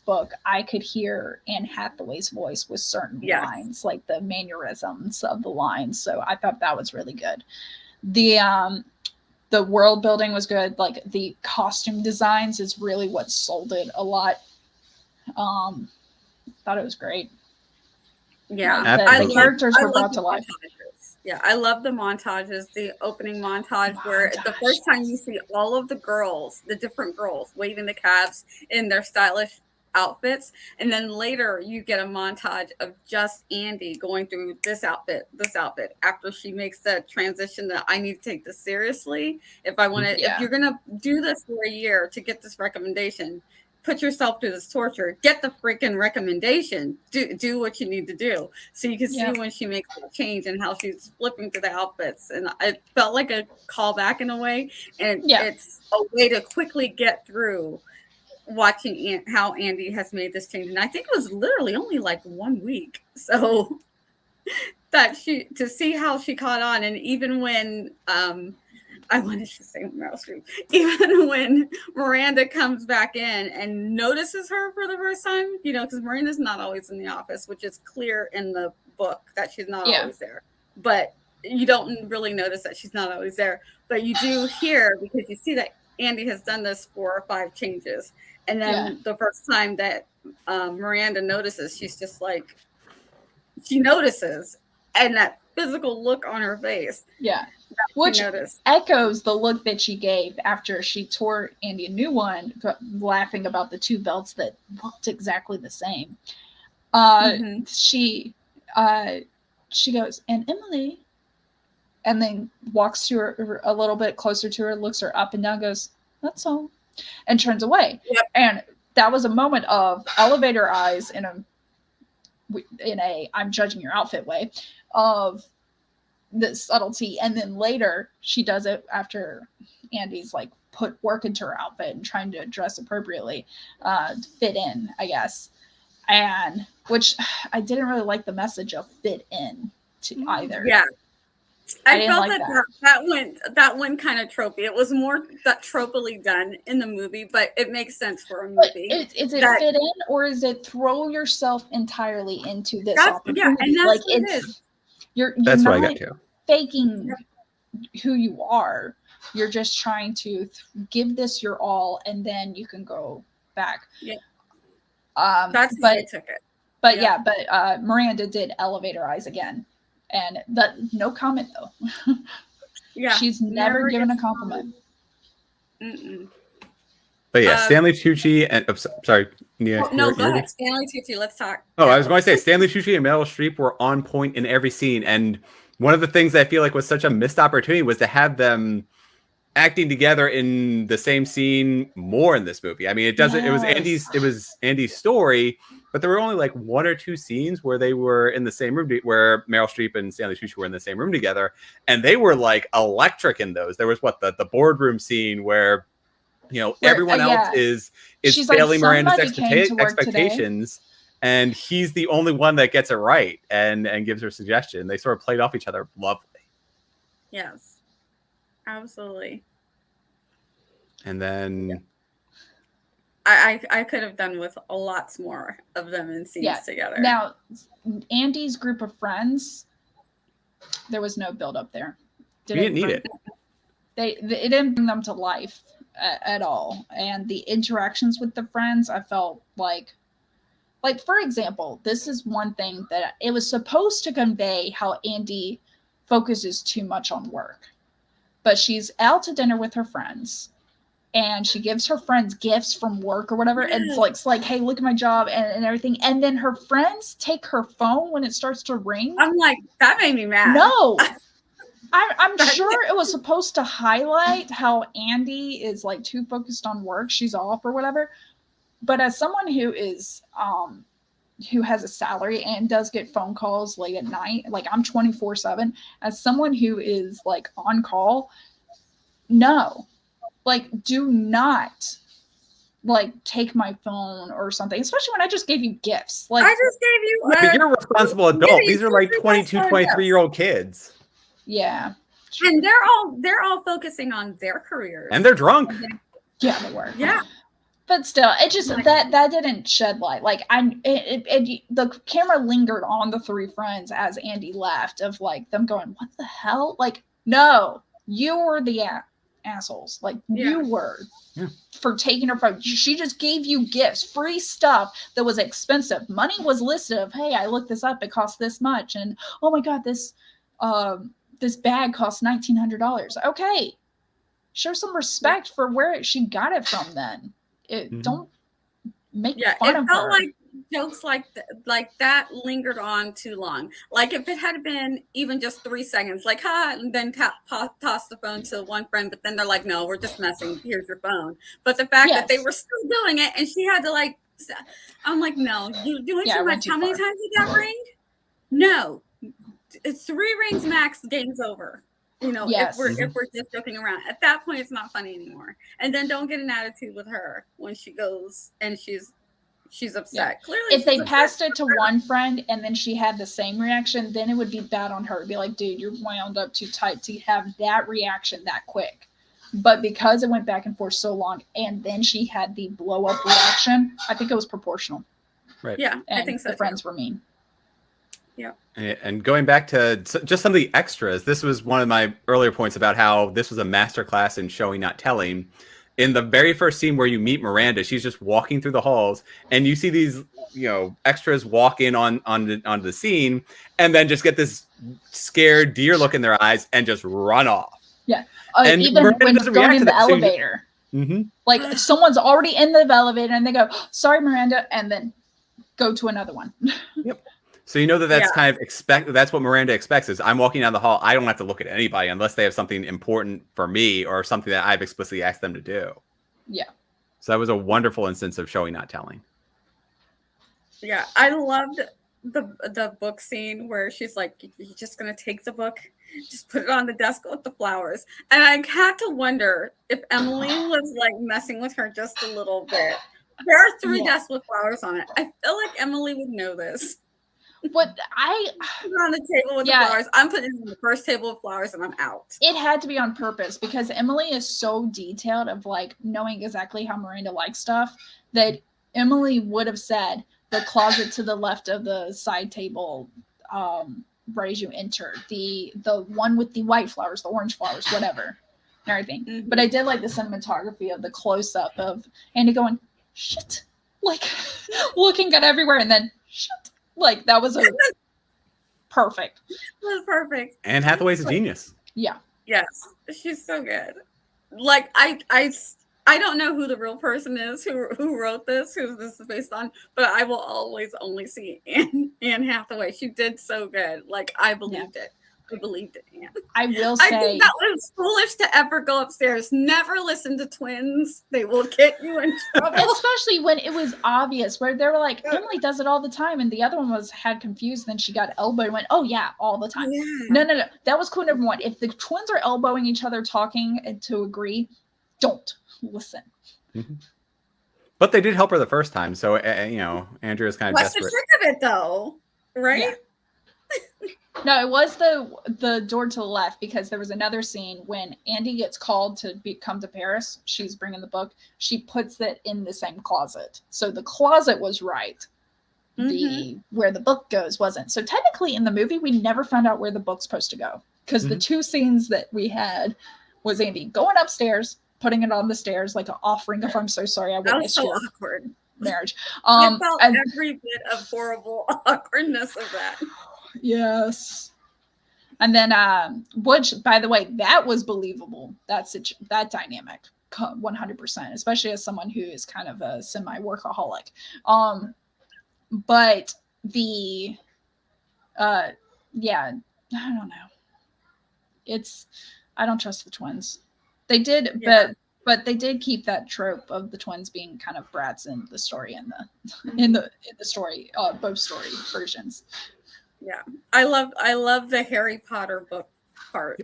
book, I could hear Anne Hathaway's voice with certain lines, like the mannerisms of the lines. So I thought that was really good. The world building was good. Like, the costume designs is really what sold it a lot. Thought it was great. Yeah, like, the characters were brought to life. Yeah, I love the montages. The opening montage where the first time you see all of the girls, the different girls waving the caps in their stylish outfits, and then later you get a montage of just Andy going through this outfit after she makes the transition that I need to take this seriously. If I want to, if you're gonna do this for a year to get this recommendation, put yourself through this torture, get the freaking recommendation, do what you need to do. So you can see when she makes that change and how she's flipping through the outfits. And it felt like a callback in a way. And it's a way to quickly get through watching how Andy has made this change. And I think it was literally only like 1 week. So that to see how she caught on. And even when, I wanted to say Meryl Streep. Even when Miranda comes back in and notices her for the first time, because Miranda's not always in the office, which is clear in the book that she's not always there. But you don't really notice that she's not always there. But you do hear, because you see that Andy has done this 4 or 5 changes. And then the first time that Miranda notices, she's just like, she notices. And that physical look on her face. Yeah. Which echoes the look that she gave after she tore Andy a new one, laughing about the 2 belts that looked exactly the same. She goes, and Emily, and then walks to her a little bit closer to her, looks her up and down, goes, that's all. and turns away. Yep. And that was a moment of elevator eyes in a I'm judging your outfit way of the subtlety. And then later she does it after Andy's like put work into her outfit and trying to dress appropriately, fit in, I guess. And which I didn't really like the message of fit in to either. Yeah. I felt like that went kind of tropey. It was more that tropily done in the movie, but it makes sense for a movie. Is it fit in, or is it throw yourself entirely into this opportunity? Yeah, and that's like what it is. You're That's not what I got to. faking who you are. You're just trying to give this your all, and then you can go back. Yeah. That's how I took it. But Miranda did elevator eyes again. And no comment though. Yeah. She's never given a compliment. But yeah, Stanley Tucci and sorry, Nia. No, go ahead. Stanley Tucci, let's talk. Oh, I was going to say Stanley Tucci and Meryl Streep were on point in every scene. And one of the things I feel like was such a missed opportunity was to have them acting together in the same scene more in this movie. I mean, it was Andy's story, but there were only like one or two scenes where they were in the same room, where Meryl Streep and Stanley Tucci were in the same room together, and they were like electric in those. There was the boardroom scene where everyone else is failing like, Miranda's expectations, and he's the only one that gets it right and gives her suggestion. They sort of played off each other lovely. Yes, absolutely. And then I could have done with a lot more of them in scenes together. Now, Andy's group of friends, there was no build up there. You didn't need it. It didn't bring them to life at all. And the interactions with the friends, I felt like for example, this is one thing that it was supposed to convey how Andy focuses too much on work. But she's out to dinner with her friends, and she gives her friends gifts from work or whatever. And it's like, hey, look at my job and everything. And then her friends take her phone when it starts to ring. I'm like, that made me mad. No, I'm sure it was supposed to highlight how Andy is like too focused on work. She's off or whatever. But as someone who is, who has a salary and does get phone calls late at night, like I'm 24/7, as someone who is like on call, no. Like, do not like take my phone or something, especially when I just gave you gifts. Like, I just gave you. But you're a responsible adult. These are like 22, 23-year-old kids. Yeah, and they're all focusing on their careers, and they're drunk. Yeah, they were. Yeah, but still, it just that didn't shed light. Like the camera lingered on the three friends as Andy left, of like them going, "What the hell?" Like, no, you were the assholes. Like you were for taking her phone. She just gave you gifts, free stuff that was expensive. Money was listed of, hey, I looked this up, it costs this much, and oh my god, this bag costs $1,900. Okay, show some respect for where she got it from. Then don't make fun of her. It felt like jokes like that lingered on too long. Like if it had been even just 3 seconds, like and then toss the phone to one friend, but then they're like, no, we're just messing, here's your phone. But the fact that they were still doing it, and she had to like, I'm like, no, you're doing too much. How many times did that ring? No, it's 3 rings max, game's over. If we're just joking around, at that point it's not funny anymore. And then don't get an attitude with her when she goes and she's upset. Yeah. Clearly, if they passed it to one friend and then she had the same reaction, then it would be bad on her. It'd be like, dude, you're wound up too tight to have that reaction that quick. But because it went back and forth so long, and then she had the blow up reaction, I think it was proportional. Right. Yeah, and I think so. The friends were mean. Yeah. And going back to just some of the extras, this was one of my earlier points about how this was a masterclass in showing, not telling. In the very first scene where you meet Miranda, she's just walking through the halls, and you see these, extras walk in onto the scene, and then just get this scared deer look in their eyes and just run off. Yeah, and even Miranda when doesn't going react in to the that. elevator, like someone's already in the elevator, and they go, "Sorry, Miranda," and then go to another one. Yep. So that's kind of that's what Miranda expects, is I'm walking down the hall, I don't have to look at anybody unless they have something important for me or something that I've explicitly asked them to do. Yeah. So that was a wonderful instance of showing, not telling. Yeah, I loved the book scene where she's like, "You're just gonna take the book, just put it on the desk with the flowers." And I had to wonder if Emily was like messing with her just a little bit. There are 3 desks with flowers on it. I feel like Emily would know this. What Put it on the table with the flowers. I'm putting it on the first table of flowers and I'm out. It had to be on purpose because Emily is so detailed of like knowing exactly how Miranda likes stuff that Emily would have said the closet to the left of the side table, right as you enter, the one with the white flowers, the orange flowers, whatever, and everything. Mm-hmm. But I did like the cinematography of the close up of Andy going, shit, like looking at everywhere and then shit. Like that was perfect. It was perfect. Anne Hathaway's a genius. Yeah. Yes, she's so good. Like I don't know who the real person is who wrote this, who this is based on, but I will always only see Anne Hathaway. She did so good. Like I believed it. I believed it, Anne. I will say I think that was foolish to ever go upstairs. Never listen to twins. They will get you in trouble. Especially when it was obvious, where they were like, Emily does it all the time, and the other one had confused, then she got elbowed and went, oh yeah, all the time. Yeah. No. That was clue number 1. If the twins are elbowing each other talking to agree, don't listen. Mm-hmm. But they did help her the first time, so Andrea's kind of What's desperate. the trick of it though? Right? Yeah. No, it was the door to the left, because there was another scene when Andy gets called to come to Paris. She's bringing the book. She puts it in the same closet. So the closet was right. Mm-hmm. Where the book goes wasn't. So technically in the movie, we never found out where the book's supposed to go. Because the 2 scenes that we had was Andy going upstairs, putting it on the stairs like an offering of, I'm so sorry I witnessed so your awkward marriage. I felt every bit of horrible awkwardness of that. Yes. And then, which, by the way, that was believable. That dynamic, 100%, especially as someone who is kind of a semi-workaholic. But I don't know. I don't trust the twins. They did, but they did keep that trope of the twins being kind of brats in the story and in the story, both story versions. Yeah, I love the Harry Potter book part.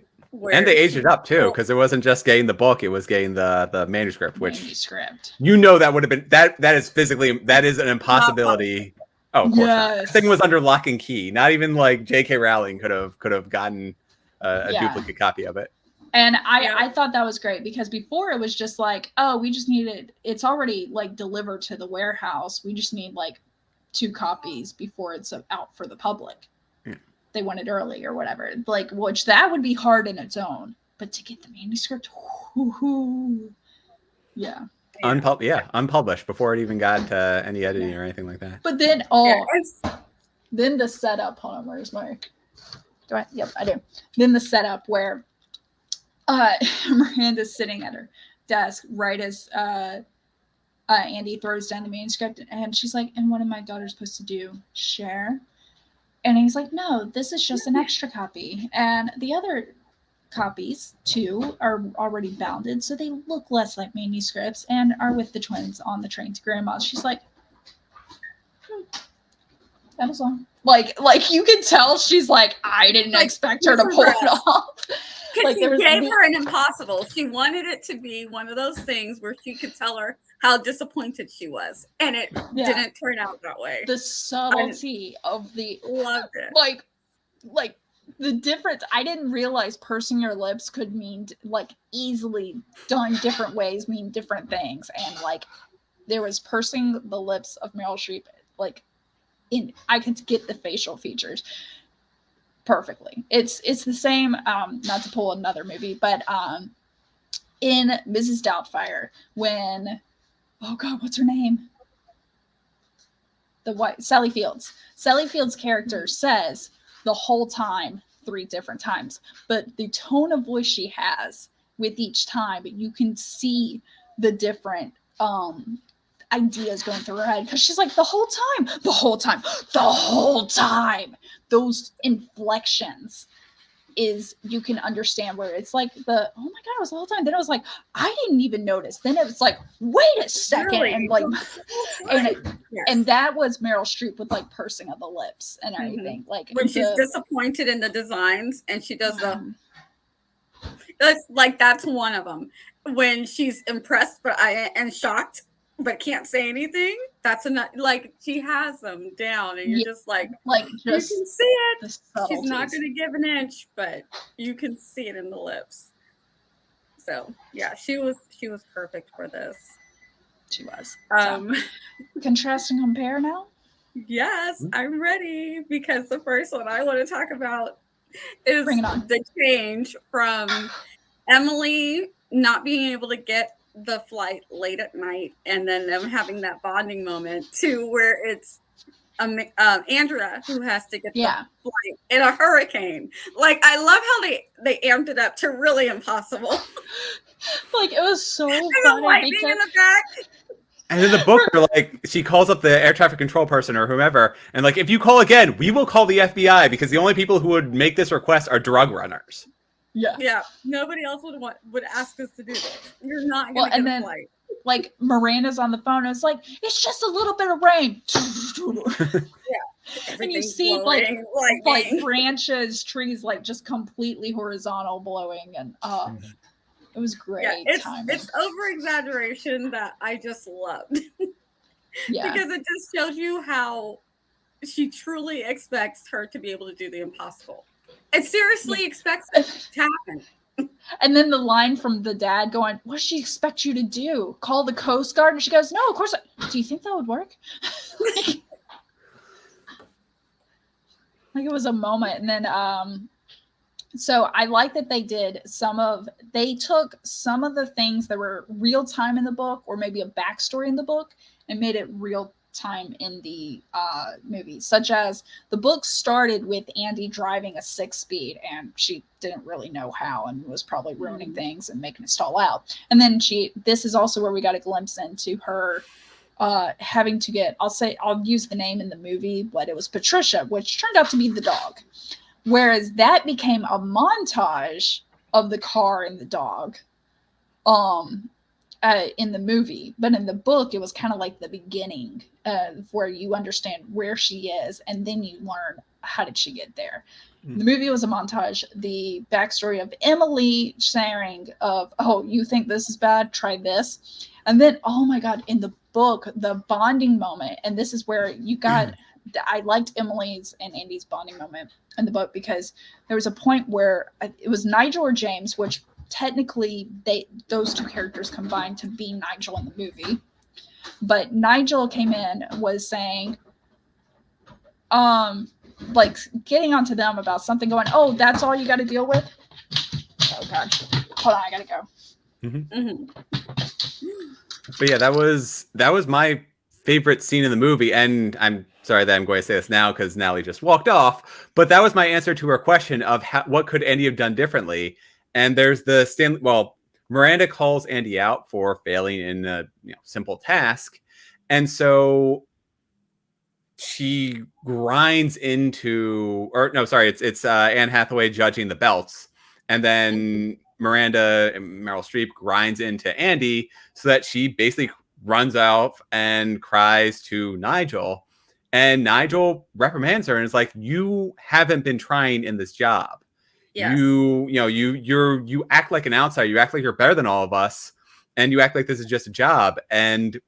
And they aged it up too, because it wasn't just getting the book; it was getting the manuscript, which that would have been that is an impossibility. Oh, of course. Yes. That thing was under lock and key. Not even like J.K. Rowling could have gotten a duplicate copy of it. And I thought that was great, because before it was just like, oh, we just needed, it's already like delivered to the warehouse. We just need like 2 copies before it's out for the public. Yeah. They want it early or whatever. Like, which that would be hard in its own. But to get the manuscript, unpublished before it even got any editing or anything like that. But then, then the setup. Hold on, where's my? Do I? Yep, I do. Then the setup where Miranda's sitting at her desk right as Andy throws down the manuscript, and she's like, and what am my daughter supposed to do? Share? And he's like, no, this is just an extra copy. And the other copies, too, are already bounded, so they look less like manuscripts and are with the twins on the train to Grandma. She's like, that was all. Like you can tell she's like, I didn't expect her to pull it off. Like she gave her an impossible. She wanted it to be one of those things where she could tell her how disappointed she was, and it didn't turn out that way. The subtlety of the loved it. Like the difference. I didn't realize pursing your lips could mean like easily done different ways mean different things, and like there was pursing the lips of Meryl Streep. Like I could get the facial features perfectly. It's the same, not to pull another movie, but in Mrs. Doubtfire, when, oh God, what's her name? Sally Fields. Sally Fields' character says the whole time 3 different times, but the tone of voice she has with each time, you can see the different ideas going through her head, because she's like the whole time, those inflections is you can understand where it's like the, oh my god, it was the whole time. Then it was like, I didn't even notice. Then it was like, wait a second. Really? And like, and Yes. and that was Meryl Streep with like pursing of the lips and Mhm. everything. Like When she's disappointed in the designs and she does that's one of them. When she's impressed and shocked but can't say anything, that's enough. Like she has them down, and you're just like you can see it. She's not going to give an inch, but you can see it in the lips. So yeah, she was perfect for this. She was. Contrast and compare now. Yes, I'm ready, because the first one I want to talk about is the change from Emily not being able to get the flight late at night and then them having that bonding moment to where it's Andrea who has to get the flight in a hurricane. Like, I love how they amped it up to really impossible. Like, it was so funny. The lightning in the back. And in the book, like, she calls up the air traffic control person or whomever, and like, if you call again, we will call the FBI, because the only people who would make this request are drug runners. Yeah. Nobody else would ask us to do this. You're not going to get a flight. Like, Miranda's on the phone, and it's like, it's just a little bit of rain. And you see blowing, like branches, trees, like just completely horizontal blowing, and it was great. It's over exaggeration that I just loved. Because it just shows you how she truly expects her to be able to do the impossible. It seriously expects it to happen. And then the line from the dad going, what does she expect you to do? Call the Coast Guard? And she goes, no, of course. Do you think that would work? Like, it was a moment. And then, so I like that they took some of the things that were real time in the book, or maybe a backstory in the book, and made it real time in the movie, such as the book started with Andy driving a 6-speed, and she didn't really know how and was probably ruining things and making it stall out. And then this is also where we got a glimpse into her having to get, I'll use the name in the movie, but it was Patricia, which turned out to be the dog. Whereas that became a montage of the car and the dog in the movie. But in the book, it was kind of like the beginning where you understand where she is, and then you learn how did she get there. The movie was a montage. The backstory of Emily sharing of, oh, you think this is bad? Try this. And then, oh my God, in the book, the bonding moment, and this is where you got... I liked Emily's and Andy's bonding moment in the book, because there was a point where it was Nigel or James, which technically those two characters combined to be Nigel in the movie. But Nigel came in, was saying, like getting onto them about something, going, oh, that's all you got to deal with? Oh God, hold on, I gotta go. But yeah, that was my favorite scene in the movie, and I'm sorry that I'm going to say this now because Natalie just walked off, but that was my answer to her question of what could Andy have done differently. And there's Miranda calls Andy out for failing in a simple task, and so she grinds into, it's Anne Hathaway judging the belts, and then Miranda and Meryl Streep grinds into Andy so that she basically runs out and cries to Nigel, and Nigel reprimands her and is like, you haven't been trying in this job. Yes. You act like an outsider. You act like you're better than all of us, and you act like this is just a job. And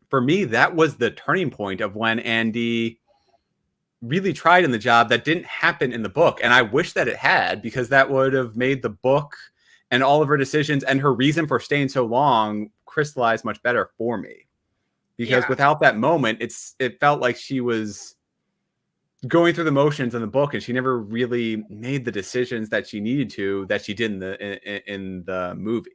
for me, that was the turning point of when Andy really tried in the job. That didn't happen in the book, and I wish that it had, because that would have made the book and all of her decisions and her reason for staying so long crystallized much better for me. Because without that moment, it felt like she was going through the motions in the book, and she never really made the decisions that she needed to, that she did in the movie.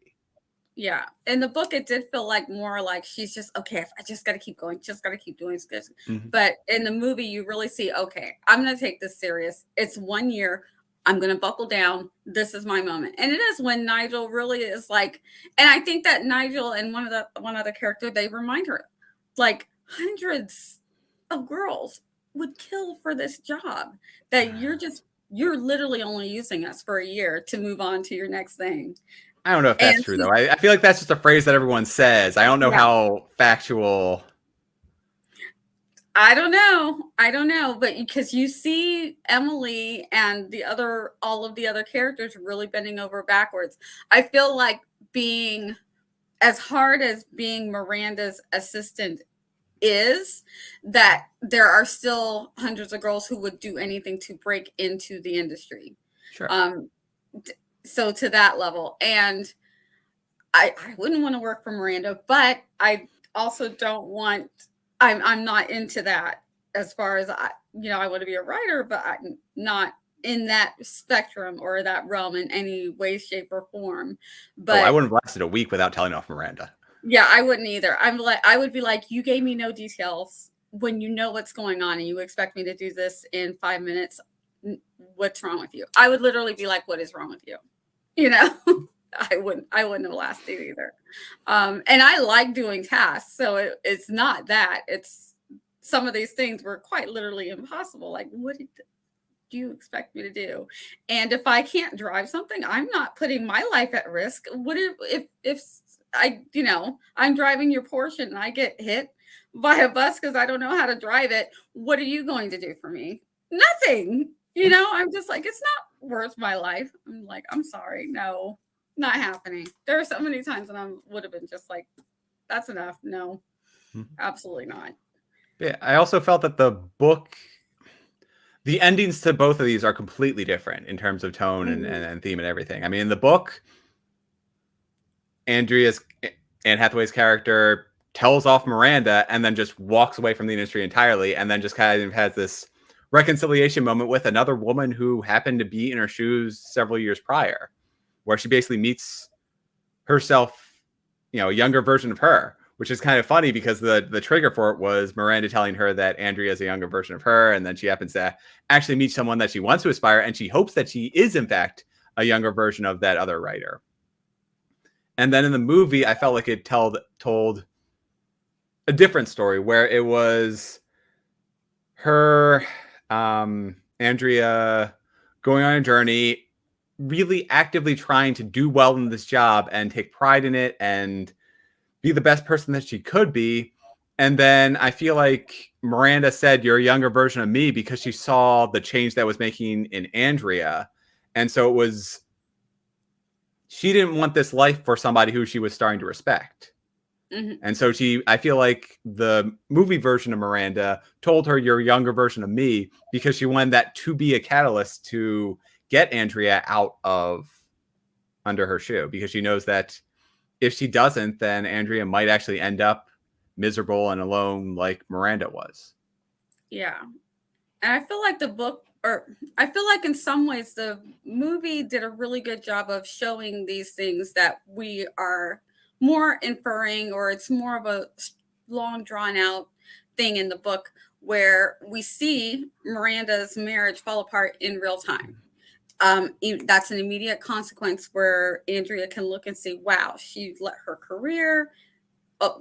Yeah, in the book, it did feel like more like she's just, okay, I just got to keep going, just got to keep doing this. But in the movie, you really see, okay, I'm going to take this serious. It's 1 year. I'm going to buckle down. This is my moment. And it is when Nigel really is like, and I think that Nigel and one other character, they remind her, like, hundreds of girls would kill for this job, that you're just you're literally only using us for a year to move on to your next thing. I don't know if that's And true, though. I feel like that's just a phrase that everyone says. I don't know yeah, how factual. I don't know, but because you see Emily and all of the other characters really bending over backwards. I feel like being as hard as being Miranda's assistant is, that there are still hundreds of girls who would do anything to break into the industry. Sure. So to that level, and I wouldn't want to work for Miranda, but I also don't want. I'm not into that as far as I want to be a writer, but I'm not in that spectrum or that realm in any way, shape, or form. I But wouldn't have lasted a week without telling off Miranda. yeah, I wouldn't either. I would be like, you gave me no details when you know what's going on and you expect me to do this in 5 minutes. What's wrong with you? I would literally be like, what is wrong with you? I wouldn't have lasted either. And I like doing tasks. So it's not that. It's some of these things were quite literally impossible. Like, what do you expect me to do? And if I can't drive something, I'm not putting my life at risk. What if I'm driving your Porsche and I get hit by a bus because I don't know how to drive it? What are you going to do for me? Nothing. I'm just like, it's not worth my life. I'm like, I'm sorry. No, not happening. There are so many times when I would have been just like, that's enough. No, absolutely not. Yeah, I also felt that the endings to both of these are completely different in terms of tone and theme and everything. I mean, in the book, Anne Hathaway's character tells off Miranda and then just walks away from the industry entirely, and then just kind of has this reconciliation moment with another woman who happened to be in her shoes several years prior, where she basically meets herself, a younger version of her, which is kind of funny because the trigger for it was Miranda telling her that Andrea is a younger version of her, and then she happens to actually meet someone that she wants to aspire, and she hopes that she is in fact a younger version of that other writer. And then in the movie, I felt like it told a different story where it was her, Andrea, going on a journey, really actively trying to do well in this job and take pride in it and be the best person that she could be. And then I feel like Miranda said, "You're a younger version of me," because she saw the change that was making in Andrea. And so she didn't want this life for somebody who she was starting to respect. Mm-hmm. And so I feel like the movie version of Miranda told her, "You're a younger version of me," because she wanted that to be a catalyst to get Andrea out of under her shoe, because she knows that if she doesn't, then Andrea might actually end up miserable and alone like Miranda was. Yeah. And I feel like in some ways the movie did a really good job of showing these things that we are more inferring, or it's more of a long drawn out thing in the book, where we see Miranda's marriage fall apart in real time. That's an immediate consequence where Andrea can look and see, wow, she let her career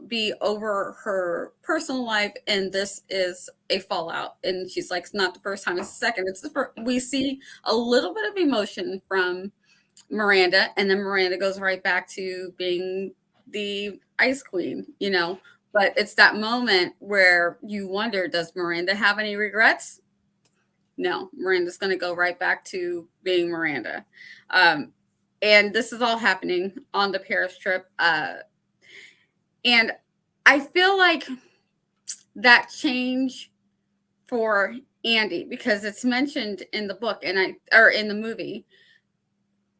be over her personal life, and this is a fallout. And she's like, it's not the first time, it's the second. It's the first. We see a little bit of emotion from Miranda, and then Miranda goes right back to being the ice queen, but it's that moment where you wonder, does Miranda have any regrets? No, Miranda's going to go right back to being Miranda. And this is all happening on the Paris trip. And I feel like that change for Andy, because it's mentioned in the book or in the movie,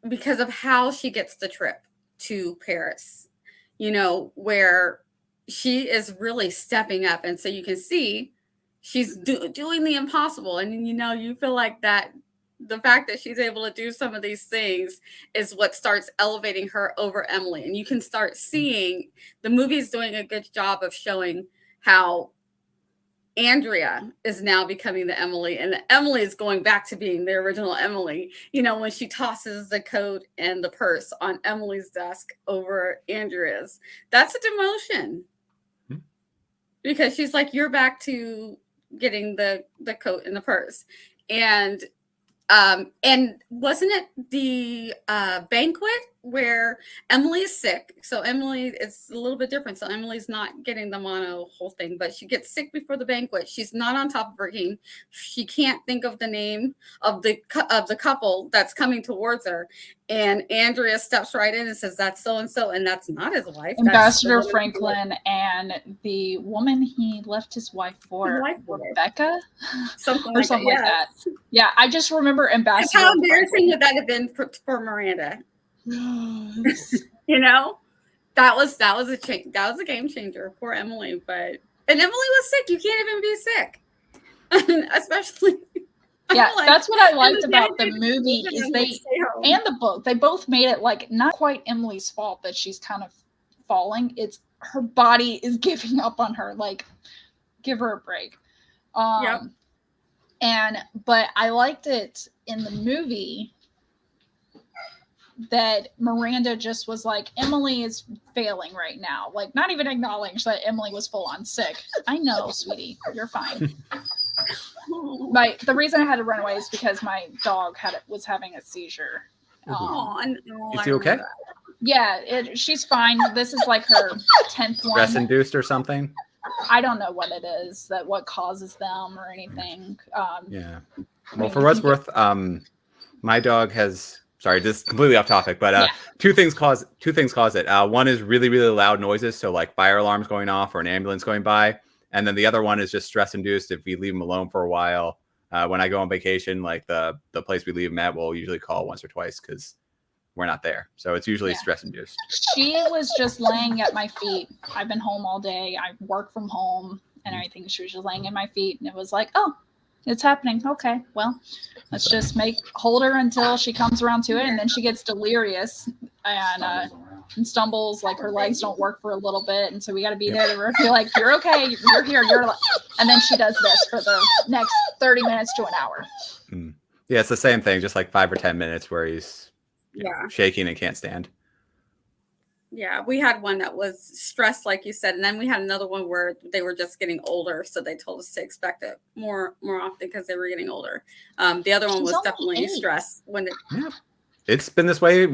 because of how she gets the trip to Paris, where she is really stepping up. And so you can see she's doing the impossible. And, you feel like that the fact that she's able to do some of these things is what starts elevating her over Emily. And you can start seeing the movie's doing a good job of showing how Andrea is now becoming the Emily, and Emily is going back to being the original Emily. When she tosses the coat and the purse on Emily's desk over Andrea's, that's a demotion. Because she's like, you're back to getting the coat and the purse. And And wasn't it the banquet where Emily's sick? So Emily, it's a little bit different. So Emily's not getting the mono whole thing, but she gets sick before the banquet. She's not on top of her game. She can't think of the name of the couple that's coming towards her. And Andrea steps right in and says, "That's so and so," and that's not his wife. Ambassador Franklin and the woman he left his wife for, Rebecca, something or something like that. Yeah, I just remember Ambassador. How embarrassing would that have been for Miranda? You know, that was a change. That was a game changer. Poor Emily, and Emily was sick. You can't even be sick, especially. Yeah, that's what I liked about the movie is and the book. They both made it like not quite Emily's fault that she's kind of falling. It's her body is giving up on her. Like, give her a break. But I liked it in the movie that Miranda just was like, Emily is failing right now. Like, not even acknowledge that Emily was full on sick. I know, sweetie, you're fine. The reason I had to run away is because my dog was having a seizure. Is he okay? Yeah, she's fine. This is like her 10th one. Stress induced or something? I don't know what it is, what causes them or anything. Yeah. Well, for what's worth, my dog has. Sorry, this is completely off topic, but two things cause it. One is really, really loud noises, so like fire alarms going off or an ambulance going by. And then the other one is just stress induced if we leave him alone for a while. When I go on vacation, like the place we leave him at, we'll usually call once or twice because we're not there. So it's usually stress induced. She was just laying at my feet. I've been home all day. I work from home and everything. She was just laying at my feet, and it was like, oh, it's happening. Okay, well, let's just hold her until she comes around to it, and then she gets delirious and stumbles, like her legs don't work for a little bit, and so we got to be there to be like, you're okay, you're here, and then she does this for the next 30 minutes to an hour. Yeah, it's the same thing, just like 5 or 10 minutes where he's shaking and can't stand. Yeah, we had one that was stressed, like you said, and then we had another one where they were just getting older, so they told us to expect it more often because they were getting older. The other one was definitely stressed when it. Yeah. It's been this way.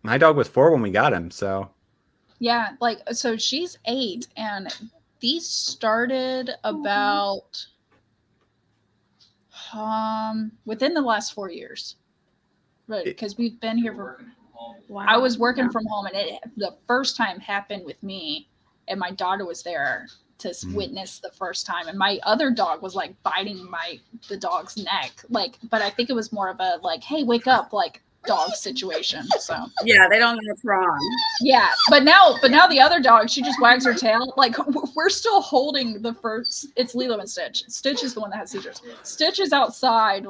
My dog was 4 when we got him, so. Yeah, so she's 8, and these started about within the last 4 years, right? Because we've been here for. Wow. I was working from home, and the first time happened with me, and my daughter was there to witness the first time, and my other dog was like biting the dog's neck, but I think it was more of a like, hey, wake up, like dog situation. So yeah, they don't know what's wrong. Yeah, but now the other dog, she just wags her tail. Like, we're still holding the first. It's Lilo and Stitch. Stitch is the one that has seizures. Stitch is outside,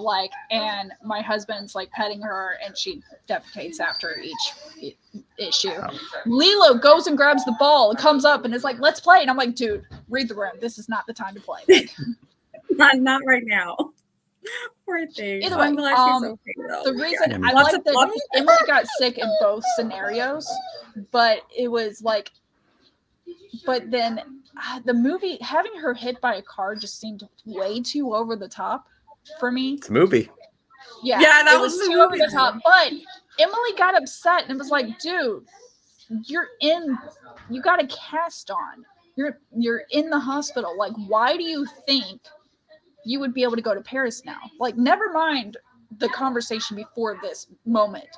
and my husband's like petting her, and she defecates after each issue. Lilo goes and grabs the ball, comes up, and is like, "Let's play." And I'm like, "Dude, read the room. This is not the time to play." Not right now. Poor thing. Either way, the reason I like that Emily got sick in both scenarios, but it was like, but then the movie, having her hit by a car just seemed way too over the top for me. It's a movie. Yeah, that was too over the top. But Emily got upset and was like, "Dude, you got a cast on. You're in the hospital. Like, why do you think you would be able to go to Paris now? Like, never mind the conversation before this moment.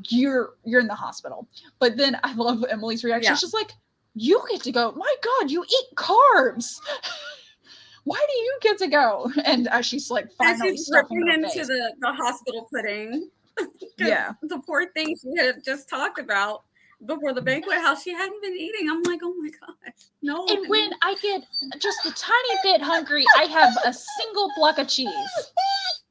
You're in the hospital." But then I love Emily's reaction. She's like, "You get to go. My God, you eat carbs. Why do you get to go?" And she's like, finally ripping into the hospital pudding. Yeah, the poor thing she had just talked about before the banquet, how she hadn't been eating. I'm like, oh my God, no. And when I get just a tiny bit hungry, I have a single block of cheese.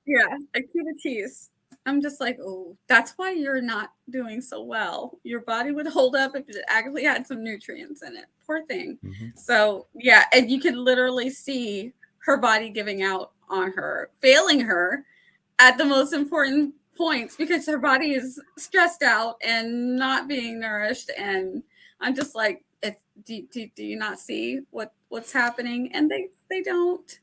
Yeah, a cube of cheese. I'm just like, oh, that's why you're not doing so well. Your body would hold up if it actually had some nutrients in it. Poor thing. Mm-hmm. So yeah, and you could literally see her body giving out on her, failing her at the most important points because her body is stressed out and not being nourished. And I'm just like, do you not see what's happening? And they don't.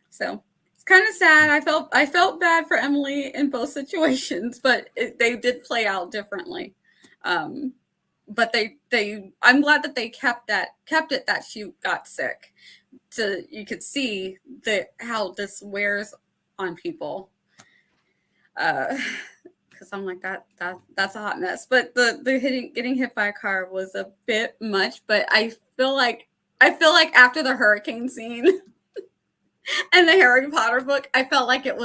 So It's kind of sad. I felt bad for Emily in both situations, but they did play out differently. But I'm glad that they kept it that she got sick. So you could see how this wears on people. Because I'm like that's a hot mess. But the getting hit by a car was a bit much. But I feel like after the hurricane scene and the Harry Potter book, I felt like it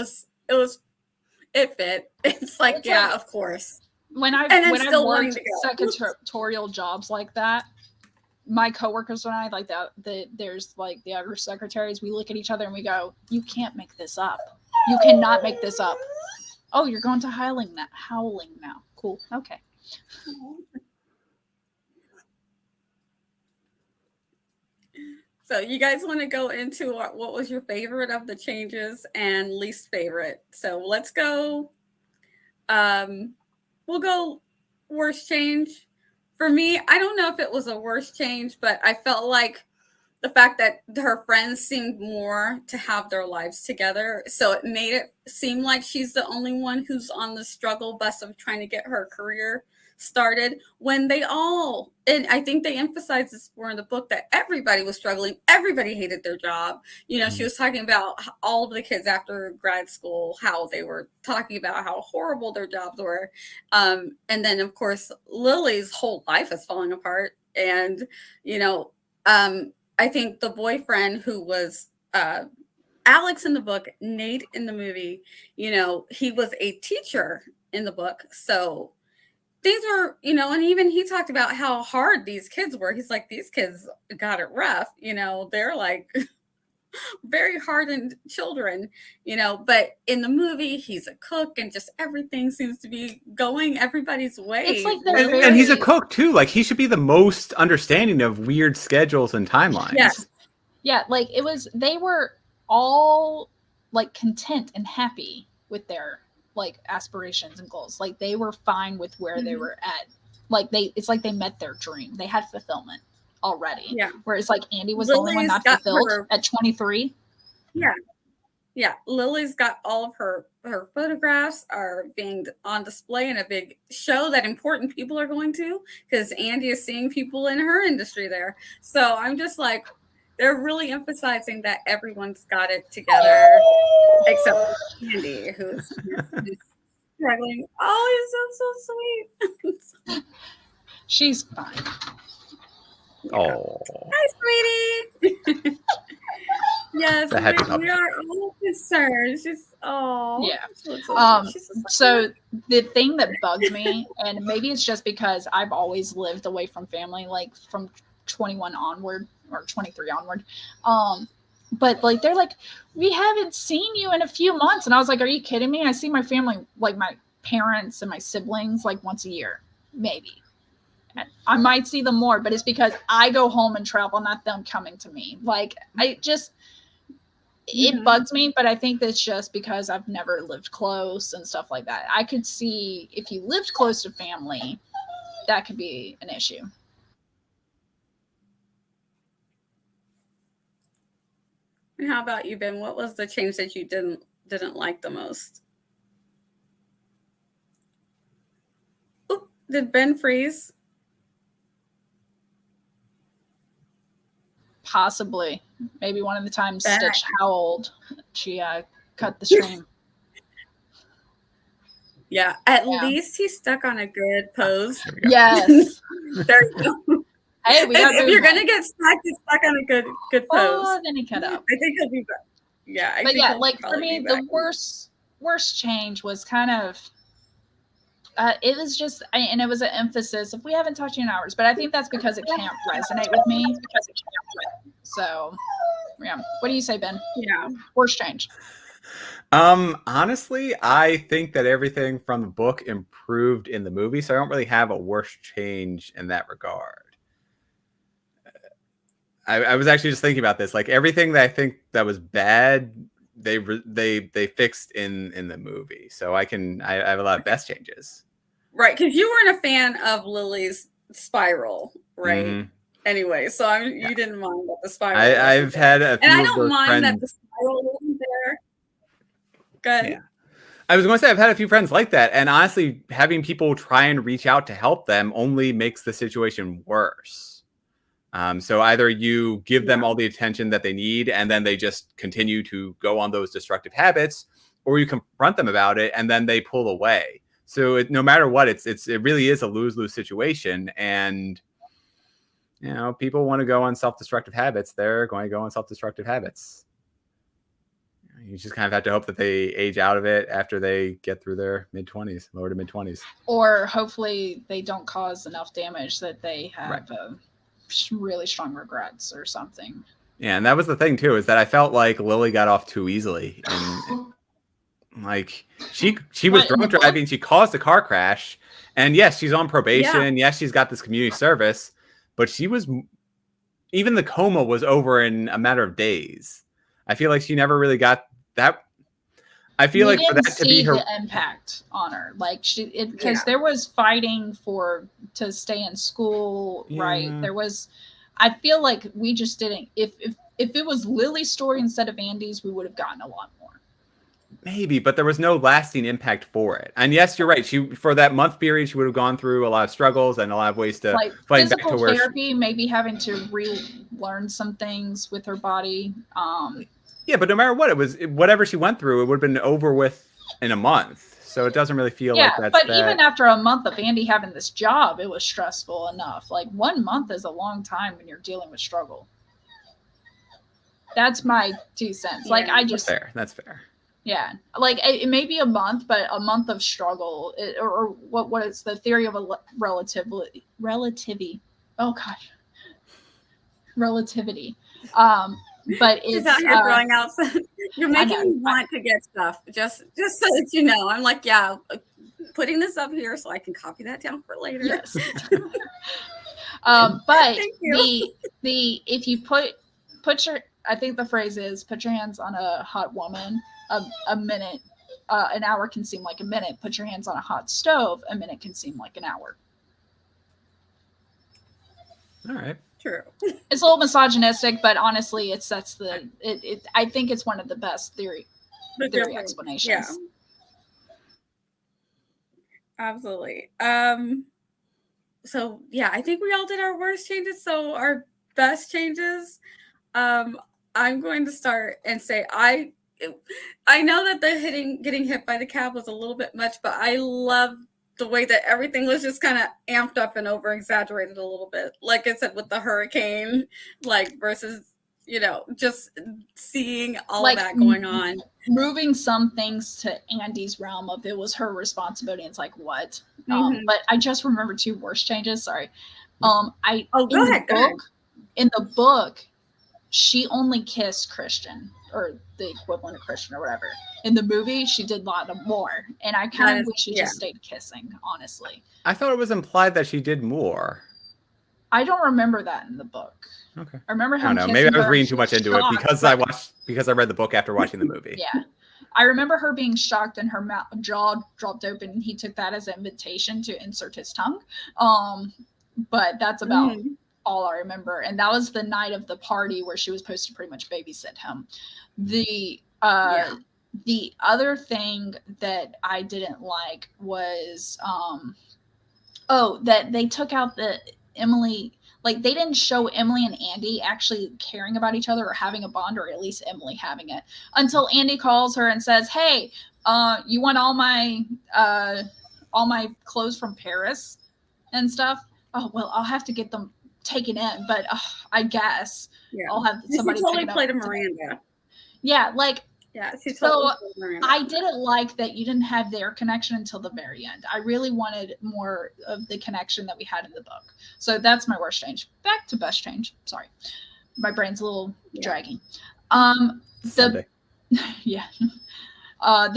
fit. It's like, it's yeah, like, of course. When I worked secretarial jobs like that, my coworkers and I, like there's like the other secretaries, we look at each other and we go, "You can't make this up. You cannot make this up." Oh, you're going to howling now. Cool. Okay. So you guys want to go into what was your favorite of the changes and least favorite? So let's go. We'll go worst change. For me, I don't know if it was a worst change, but I felt like the fact that her friends seemed more to have their lives together. So it made it seem like she's the only one who's on the struggle bus of trying to get her career started, when they all, and I think they emphasized this more in the book, that everybody was struggling. Everybody hated their job. You know, she was talking about all of the kids after grad school, how they were talking about how horrible their jobs were. And then, of course, Lily's whole life is falling apart. And, you know, I think the boyfriend who was Alex in the book, Nate in the movie, you know, he was a teacher in the book. So things were, you know, and even he talked about how hard these kids were. He's like, these kids got it rough. You know, they're like very hardened children, you know, but in the movie, he's a cook and just everything seems to be going everybody's way. It's like and he's a cook too. Like he should be the most understanding of weird schedules and timelines. Yes. Yeah. Like they were all like content and happy with their like aspirations and goals. Like they were fine with where they were at. Like it's like they met their dream. They had fulfillment already. Yeah. Whereas like Andy was the only one not fulfilled at 23. Yeah. Yeah. Lily's got all of her photographs are being on display in a big show that important people are going to, because Andy is seeing people in her industry there. So I'm just like, they're really emphasizing that everyone's got it together, except for Andy, who's struggling. Oh, he's so sweet. She's fine. Oh. Hi, sweetie. Yes, we are all concerned. She's yeah. So the thing that bugs me, and maybe it's just because I've always lived away from family, like from 21 onward or 23 onward. But like they're like, we haven't seen you in a few months, and I was like, are you kidding me? I see my family, like my parents and my siblings, like once a year, maybe. And I might see them more, but it's because I go home and travel, not them coming to me. Like it bugs me, but I think that's just because I've never lived close and stuff like that. I could see if you lived close to family, that could be an issue. And how about you, Ben? What was the change that you didn't like the most? Oop, did Ben freeze? Possibly. Maybe one of the times Stitch howled, she cut the stream. Yeah, at least he stuck on a good pose. Yes. There you go. Hey, if you're gonna get stuck, get stuck on a good pose. Oh, then he cut up. I think he'll be back. Yeah, but yeah, like for me, the worst change was kind of. It was just, and it was an emphasis. If we haven't talked to you in hours, but I think that's because it can't resonate with me. So, yeah. What do you say, Ben? Yeah. Worst change. Honestly, I think that everything from the book improved in the movie, so I don't really have a worst change in that regard. I was actually just thinking about this. Like everything that I think that was bad, they fixed in the movie. So I have a lot of best changes. Right, because you weren't a fan of Lily's spiral, right? Anyway, so you didn't mind that the spiral. I've had a few and I don't mind friends. that the spiral wasn't there. Good. Yeah. I was going to say I've had a few friends like that, and honestly, having people try and reach out to help them only makes the situation worse. So either you give them all the attention that they need, and then they just continue to go on those destructive habits, or you confront them about it, and then they pull away. So no matter what, it really is a lose-lose situation, and people want to go on self-destructive habits. They're going to go on self-destructive habits. You just kind of have to hope that they age out of it after they get through their mid-20s, lower to mid-20s. Or hopefully they don't cause enough damage that they have really strong regrets or something. Yeah, and that was the thing too, is that I felt like Lily got off too easily. And like she was drunk driving, she caused a car crash, and yes, she's on probation. Yes, she's got this community service, but even the coma was over in a matter of days. I feel like she never really got that. I feel like for that to be her impact on her, like because there was fighting to stay in school, right? There was. I feel like we just didn't. If it was Lily's story instead of Andy's, we would have gotten a lot more. Maybe, but there was no lasting impact for it. And yes, you're right. For that month period, she would have gone through a lot of struggles and a lot of ways to fight back to where therapy, maybe having to relearn some things with her body. Yeah, but no matter what, it was whatever she went through, it would have been over with in a month. So it doesn't really feel like that's but even after a month of Andy having this job, it was stressful enough. Like 1 month is a long time when you're dealing with struggle. That's my 2 cents. Like That's fair. Yeah, like it may be a month, but a month of struggle, or what is the theory of a relativity? Oh gosh, relativity. But it's out here throwing out. You're making me want to get stuff just so that you know. I'm like, putting this up here so I can copy that down for later. Yes. But if you put your, I think the phrase is put your hands on a hot woman. A minute, an hour can seem like a minute. Put your hands on a hot stove. A minute can seem like an hour. All right. True. It's a little misogynistic, but honestly, I think it's one of the best theory explanations. Yeah. Absolutely. So yeah, I think we all did our worst changes. So our best changes, I'm going to start and say I know that getting hit by the cab was a little bit much, but I love the way that everything was just kind of amped up and over exaggerated a little bit. Like I said, with the hurricane, versus, just seeing all of that going on. Moving some things to Andy's realm of it was her responsibility. It's like, what? But I just remember 2 worst changes. Sorry. Go ahead. In the book, she only kissed Christian, or the equivalent of Christian or whatever. In the movie, she did a lot more. And I kind of wish she just stayed kissing, honestly. I thought it was implied that she did more. I don't remember that in the book. Okay. I remember him. I don't know. Maybe I was reading too much into it because I read the book after watching the movie. Yeah. I remember her being shocked and her jaw dropped open, and he took that as an invitation to insert his tongue. But that's about all I remember. And that was the night of the party where she was supposed to pretty much babysit him. The other thing that I didn't like was that they took out the Emily, like they didn't show Emily and Andy actually caring about each other or having a bond, or at least Emily having it, until Andy calls her and says, hey, you want all my clothes from Paris and stuff? Oh, well, I'll have to get them taken in, but I guess I'll have somebody. She totally played a Miranda. Yeah, like so I didn't like that you didn't have their connection until the very end. I really wanted more of the connection that we had in the book. So that's my worst change. Back to best change. Sorry, my brain's a little dragging. The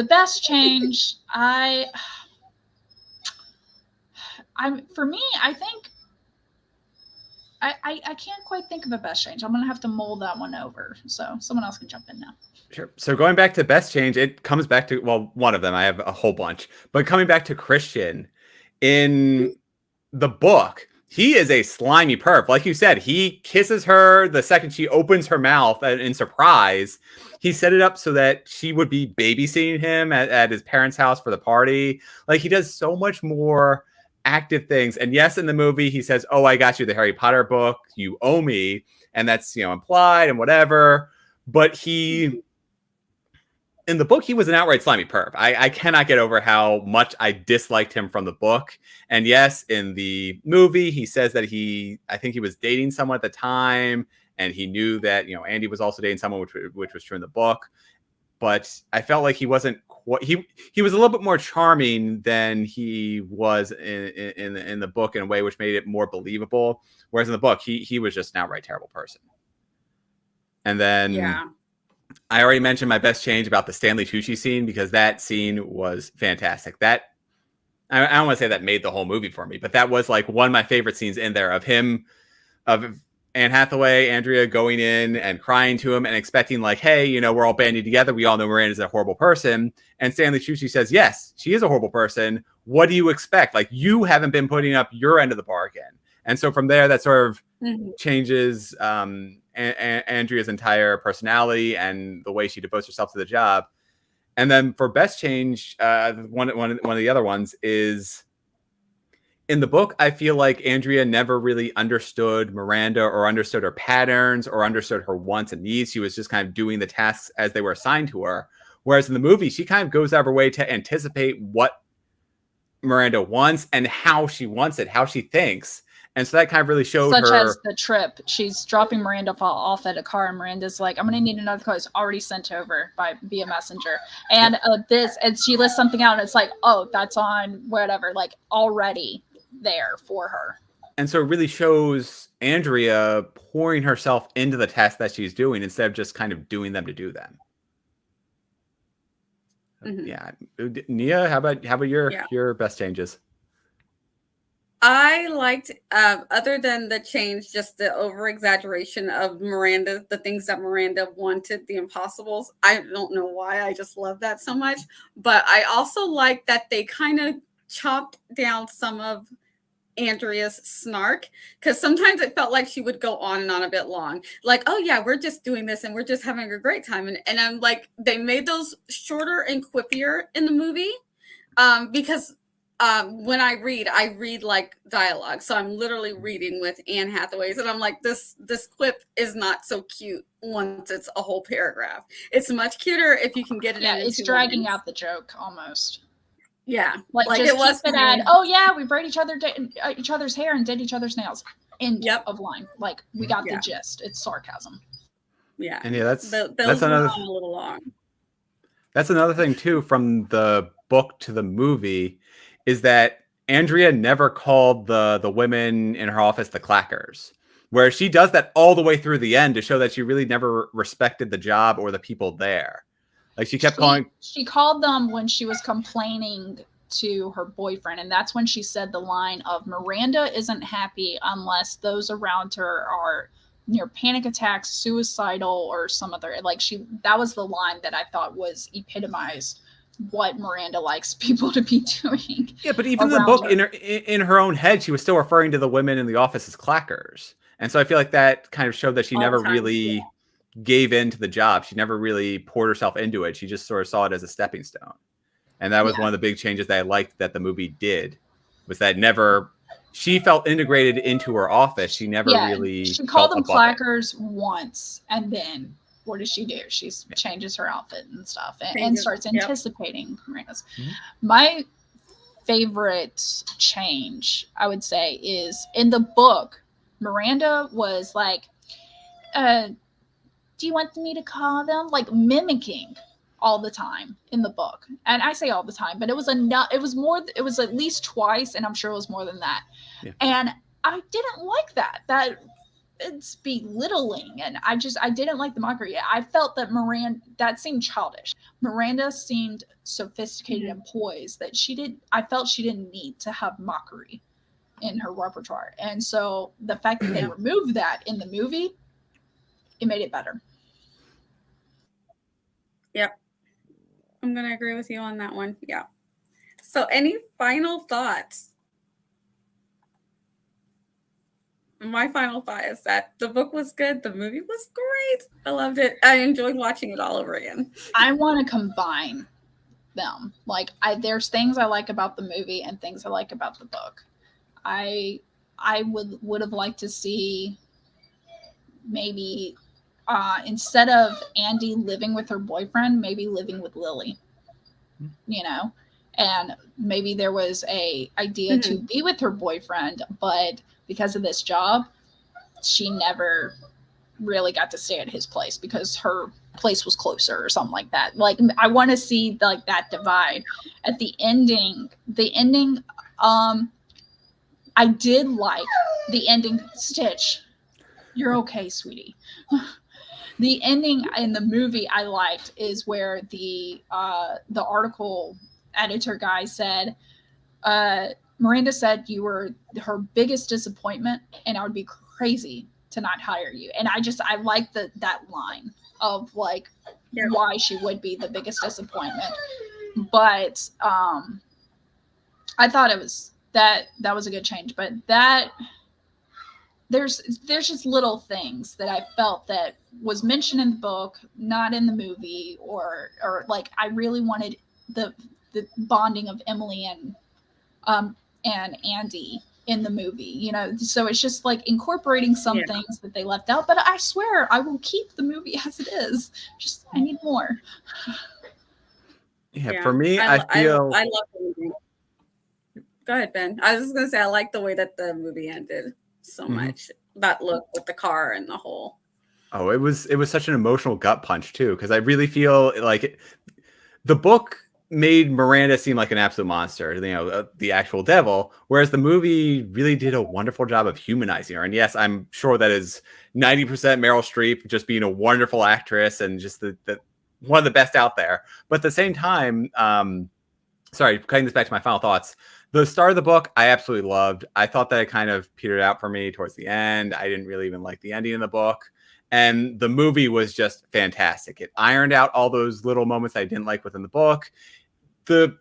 best change. For me, I think I can't quite think of a best change. I'm gonna have to mull that one over. So someone else can jump in now. Sure. So going back to best change, it comes back to, one of them. I have a whole bunch, but coming back to Christian, in the book, he is a slimy perp. Like you said, he kisses her the second she opens her mouth in surprise. He set it up so that she would be babysitting him at his parents' house for the party. Like, he does so much more active things. And yes, in the movie, he says, "Oh, I got you the Harry Potter book. You owe me." And that's, implied and whatever. But in the book, he was an outright slimy perv. I cannot get over how much I disliked him from the book. And yes, in the movie, he says that I think he was dating someone at the time, and he knew that, Andy was also dating someone, which was true in the book. But I felt like he wasn't he was a little bit more charming than he was in the book, in a way which made it more believable. Whereas in the book, he was just an outright terrible person. And then I already mentioned my best change about the Stanley Tucci scene, because that scene was fantastic. That I don't want to say that made the whole movie for me, but that was like one of my favorite scenes in there, of Anne Hathaway, Andrea going in and crying to him and expecting, like, hey, we're all banding together. We all know Miranda's a horrible person. And Stanley Tucci says, yes, she is a horrible person. What do you expect? Like, you haven't been putting up your end of the bargain. And so from there, that sort of changes Andrea's entire personality and the way she devotes herself to the job. And then for best change, one of the other ones is, in the book, I feel like Andrea never really understood Miranda, or understood her patterns, or understood her wants and needs. She was just kind of doing the tasks as they were assigned to her. Whereas in the movie, she kind of goes out of her way to anticipate what Miranda wants and how she wants it, how she thinks. And so that kind of really showed her. Such as the trip. She's dropping Miranda off at a car, and Miranda's like, I'm going to need another car. It's already sent over via messenger. And and she lists something out, and it's like, oh, that's on whatever, like already there for her. And so it really shows Andrea pouring herself into the tasks that she's doing, instead of just kind of doing them to do them. Yeah. Nia, how about your best changes? I liked, other than the change, just the over exaggeration of Miranda, the things that Miranda wanted, the impossibles. I don't know why. I just love that so much. But I also like that they kind of chopped down some of Andrea's snark, because sometimes it felt like she would go on and on a bit long. Like, oh yeah, we're just doing this and we're just having a great time. And I'm like, they made those shorter and quippier in the movie, because when I read like dialogue. So I'm literally reading with Anne Hathaway's, and I'm like, this quip is not so cute once it's a whole paragraph. It's much cuter if you can get it in. It's dragging out the joke almost. Yeah, like just it was keep it at, oh yeah, we braid each other's hair and did each other's nails. End of line. Like, we got the gist. It's sarcasm. Yeah, and that's another a little long. That's another thing too, from the book to the movie, is that Andrea never called the women in her office the clackers, where she does that all the way through the end to show that she really never respected the job or the people there. Like, she calling. She called them when she was complaining to her boyfriend, and that's when she said the line of, Miranda isn't happy unless those around her are near panic attacks, suicidal, or some other, like, that was the line that I thought was epitomized what Miranda likes people to be doing. Yeah, but even in the book, in her own head, she was still referring to the women in the office as clackers. And so I feel like that kind of showed that she never really gave in to the job. She never really poured herself into it. She just sort of saw it as a stepping stone. And that was one of the big changes that I liked that the movie did, was that she felt integrated into her office. She never really. She called them clackers once, and then what does she do? She changes her outfit and stuff, and starts anticipating Miranda's. My favorite change, I would say, is in the book. Miranda was like, do you want me to call them? Like, mimicking all the time in the book. And I say all the time, but it was at least twice, and I'm sure it was more than that. Yeah. And I didn't like that. That it's belittling, and I didn't like the mockery. I felt that that seemed childish. Miranda seemed sophisticated and poised, that I felt she didn't need to have mockery in her repertoire. And so the fact that they removed that in the movie, it made it better. Yep. I'm going to agree with you on that one. Yeah. So any final thoughts? my final thought is that the book was good. The movie was great. I loved it. I enjoyed watching it all over again. I want to combine them. Like, there's things I like about the movie and things I like about the book. I would have liked to see maybe instead of Andy living with her boyfriend, maybe living with Lily. You know, and maybe there was a idea to be with her boyfriend, but because of this job, she never really got to stay at his place because her place was closer or something like that. Like, I want to see like that divide at the ending. I did like the ending. Stitch, you're okay, sweetie. The ending in the movie I liked is where the article editor guy said, Miranda said you were her biggest disappointment, and I would be crazy to not hire you. And I like that line of like why she would be the biggest disappointment. But I thought it was that was a good change. But that there's just little things that I felt that was mentioned in the book, not in the movie, or like I really wanted the bonding of Emily and Andy in the movie, you know. So it's just like incorporating some things that they left out, but I swear I will keep the movie as it is. Just I need more. Yeah, for me, I love the movie. Go ahead, Ben. I was just gonna say I like the way that the movie ended so much. That look with the car and the whole. Oh, it was such an emotional gut punch too, because I really feel like the book made Miranda seem like an absolute monster, you know, the actual devil, whereas the movie really did a wonderful job of humanizing her. And yes, I'm sure that is 90% Meryl Streep just being a wonderful actress and just the one of the best out there. But at the same time, sorry, cutting this back to my final thoughts. The start of the book, I absolutely loved. I thought that it kind of petered out for me towards the end. I didn't really even like the ending of the book. And the movie was just fantastic. It ironed out all those little moments I didn't like within the book. The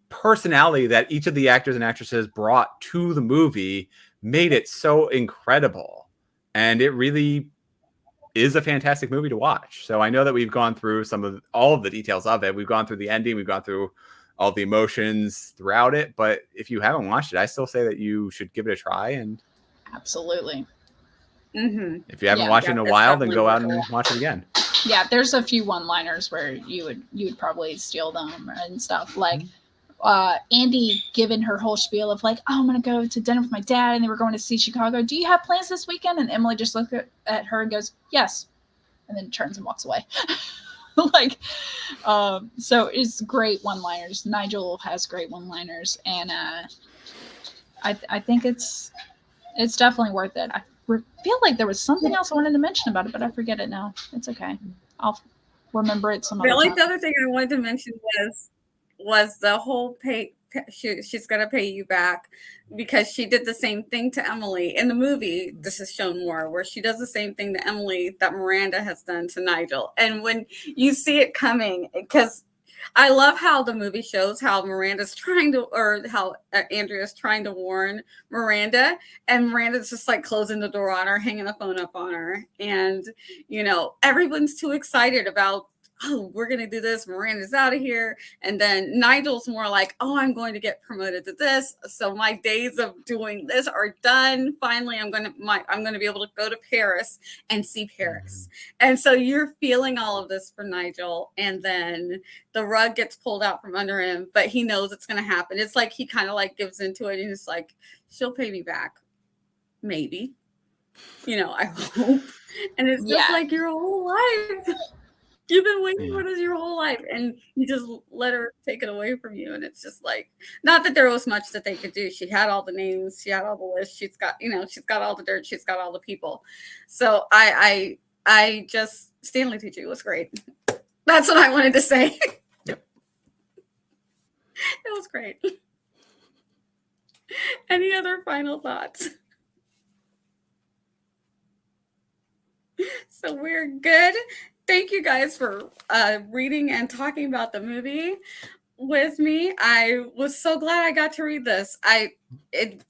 personality that each of the actors and actresses brought to the movie made it so incredible. And it really is a fantastic movie to watch. So I know that we've gone through all of the details of it. We've gone through the ending. We've gone through all the emotions throughout it. But if you haven't watched it, I still say that you should give it a try. And absolutely. If you haven't watched it in a while, then go out and watch it again. Yeah, there's a few one-liners where you would probably steal them and stuff. Like Andy giving her whole spiel of like, oh, I'm gonna go to dinner with my dad, and they were going to see Chicago. Do you have plans this weekend? And Emily just looks at her and goes, yes, and then turns and walks away. Like, so it's great one-liners. Nigel has great one-liners, and I think it's definitely worth it. I feel like there was something else I wanted to mention about it, but I forget it now. It's okay. I'll remember it some other time. The other thing I wanted to mention was the whole she's going to pay you back, because she did the same thing to Emily. In the movie, this is shown more, where she does the same thing to Emily that Miranda has done to Nigel. And when you see it coming, because I love how the movie shows how Miranda's trying to, or how Andrea's trying to warn Miranda, and Miranda's just like closing the door on her, hanging the phone up on her. And, you know, everyone's too excited about, oh, we're going to do this. Miranda's out of here. And then Nigel's more like, oh, I'm going to get promoted to this. So my days of doing this are done. Finally, I'm going to be able to go to Paris and see Paris. And so you're feeling all of this for Nigel. And then the rug gets pulled out from under him, but he knows it's going to happen. It's like he kind of like gives into it. And he's like, she'll pay me back. Maybe. You know, I hope. And it's just like your whole life. You've been waiting for this your whole life, and you just let her take it away from you. And it's just like, not that there was much that they could do. She had all the names, she had all the lists, she's got all the dirt, she's got all the people. So I just, Stanley Tucci was great. That's what I wanted to say. Yep. It was great. Any other final thoughts? So we're good. Thank you guys for reading and talking about the movie. with me. I was so glad I got to read this. I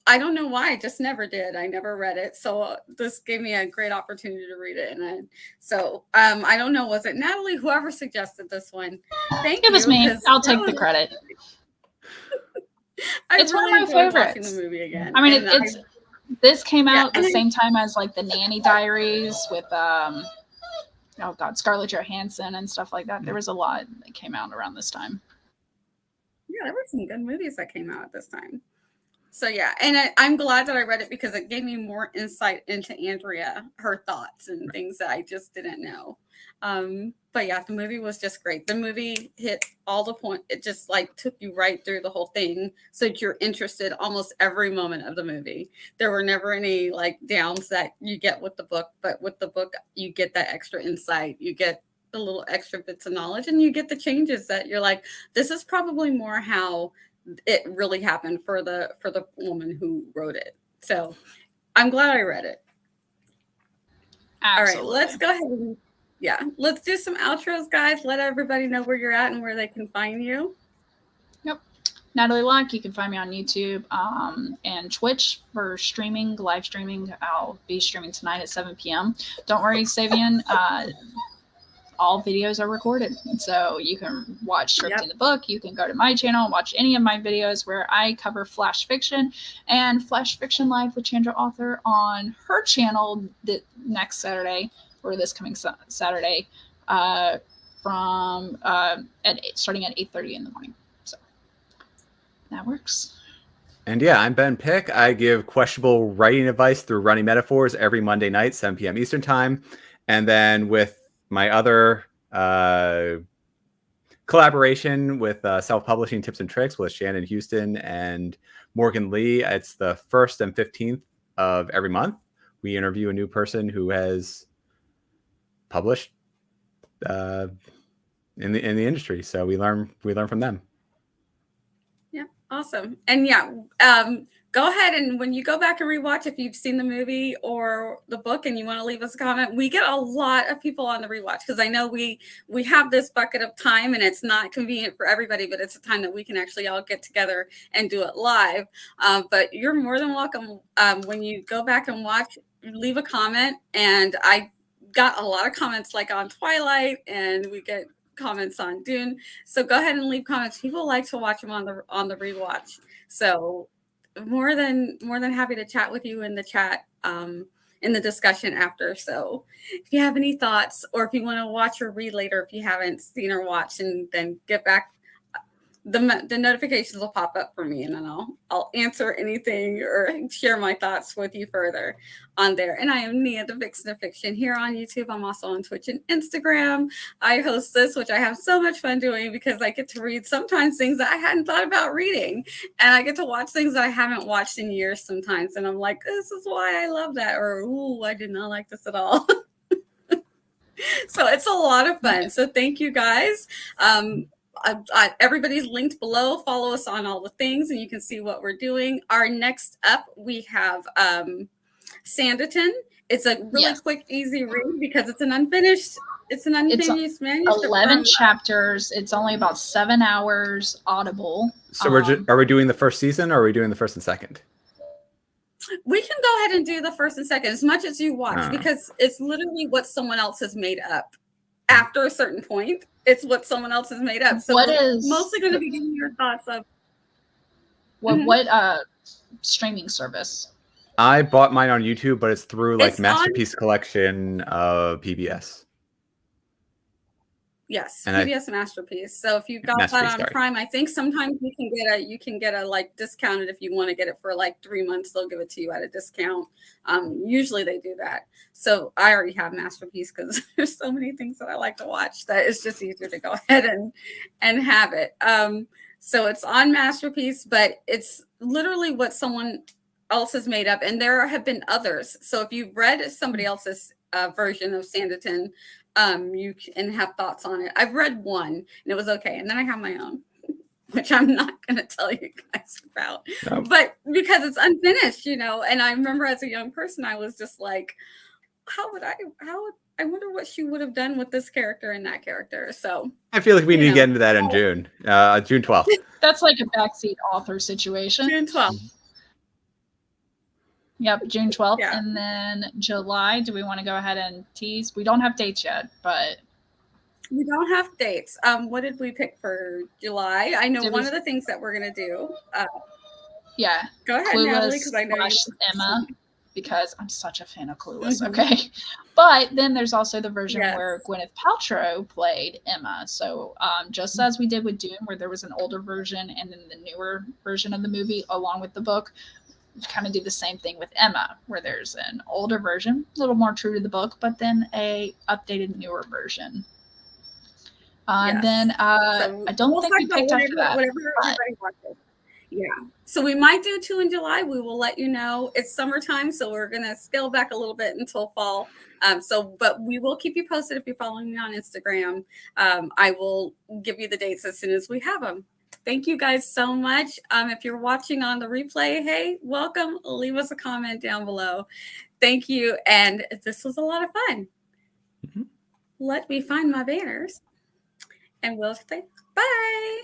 don't know why. I just never did. I never read it. So this gave me a great opportunity to read it. And I don't know. Was it Natalie? Whoever suggested this one. Thank It you. was me. 'cause I'll that take the was- credit. I It's one really of my enjoyed watching favorites. the movie again. I mean, And this came out and the same time as like the Nanny Diaries with oh god, Scarlett Johansson and stuff like that. There was a lot that came out around this time. yeah, there were some good movies that came out at this time. So yeah, and I'm glad that I read it because it gave me more insight into Andrea, her thoughts and things that I just didn't know. But yeah, the movie was just great. The movie hit all the point. It just like took you right through the whole thing, so that you're interested almost every moment of the movie. There were never any like downs that you get with the book, but with the book, you get that extra insight. You get the little extra bits of knowledge, and you get the changes that you're like, this is probably more how it really happened for the woman who wrote it. So I'm glad I read it. Absolutely. All right, let's go ahead and let's do some outros, guys. Let everybody know where you're at and where they can find you. Yep. Natalie Locke. You can find me on YouTube and Twitch for streaming, live streaming. I'll be streaming tonight at 7 p.m. Don't worry, Savian. All videos are recorded, so you can watch Scripting the Book. You can go to my channel and watch any of my videos where I cover flash fiction and flash fiction live with Chandra Author on her channel next Saturday, or this coming Saturday, from starting at 8:30 in the morning. So that works. And yeah, I'm Ben Pick. I give questionable writing advice through running metaphors every Monday night, 7 p.m. Eastern time, and then with my other collaboration with self-publishing tips and tricks with Shannon Houston and Morgan Lee. It's the 1st and 15th of every month. We interview a new person who has published in the industry. So we learn from them. Yeah, awesome. And go ahead and when you go back and rewatch, if you've seen the movie or the book and you want to leave us a comment, we get a lot of people on the rewatch because I know we have this bucket of time and it's not convenient for everybody, but it's a time that we can actually all get together and do it live. But you're more than welcome when you go back and watch, leave a comment. And I got a lot of comments like on Twilight, and we get comments on Dune. So go ahead and leave comments. People like to watch them on the rewatch. So more than happy to chat with you in the chat in the discussion after. So if you have any thoughts, or if you want to watch or read later if you haven't seen or watched, and then get back, the notifications will pop up for me, and then I'll answer anything or share my thoughts with you further on there. And I am Nia, the Vixen of Fiction, here on YouTube. I'm also on Twitch and Instagram. I host this, which I have so much fun doing because I get to read sometimes things that I hadn't thought about reading, and I get to watch things that I haven't watched in years sometimes, and I'm like, this is why I love that, or ooh, I did not like this at all. So it's a lot of fun. So thank you, guys. Everybody's linked below. Follow us on all the things, and you can see what we're doing. Our next up, we have Sanditon. It's a really quick, easy read because it's an unfinished manuscript. 11 chapters. It's only about 7 hours Audible. So are we doing the first season, or are we doing the first and second? We can go ahead and do the first and second as much as you watch, because it's literally what someone else has made up. After a certain point, it's what someone else has made up. So mostly going to be giving your thoughts of what streaming service? I bought mine on YouTube, but it's through like Masterpiece Collection of PBS. Yes, PBS Masterpiece. So if you've got that on Prime, I think sometimes you can get a like discounted if you want to get it for like 3 months. They'll give it to you at a discount. Usually they do that. So I already have Masterpiece because there's so many things that I like to watch that it's just easier to go ahead and have it. So it's on Masterpiece, but it's literally what someone else has made up, and there have been others. So if you've read somebody else's version of Sanditon, you can have thoughts on it. I've read one and it was okay, and then I have my own, which I'm not going to tell you guys about, but because it's unfinished, and I remember as a young person, I was just like, how would I wonder what she would have done with this character and that character. So I feel like we You need to know. get into that in June, June 12th. That's like a backseat author situation. June 12th. Yep, June 12th. Yeah. And then July, do we want to go ahead and tease? We don't have dates yet, but We don't have dates. What did we pick for July? I know Did one we- of the things that we're gonna do. yeah, Go ahead, Natalie, Clueless because I know you. / Emma, because I'm such a fan of Clueless. Mhm. Okay, but then there's also the version Yes. where Gwyneth Paltrow played Emma. So just as we did with Dune, where there was an older version and then the newer version of the movie along with the book, we kind of do the same thing with Emma, where there's an older version, a little more true to the book, but then a updated newer version. Yes. Then So I don't we'll think talk we about picked after that. whatever but- everybody watches. Yeah. So we might do 2 in July. We will let you know. It's summertime, so we're gonna scale back a little bit until fall. But we will keep you posted if you're following me on Instagram. I will give you the dates as soon as we have them. Thank you guys so much. If you're watching on the replay, hey, welcome. Leave us a comment down below. Thank you. And this was a lot of fun. Mhm. Let me find my banners. And we'll say bye.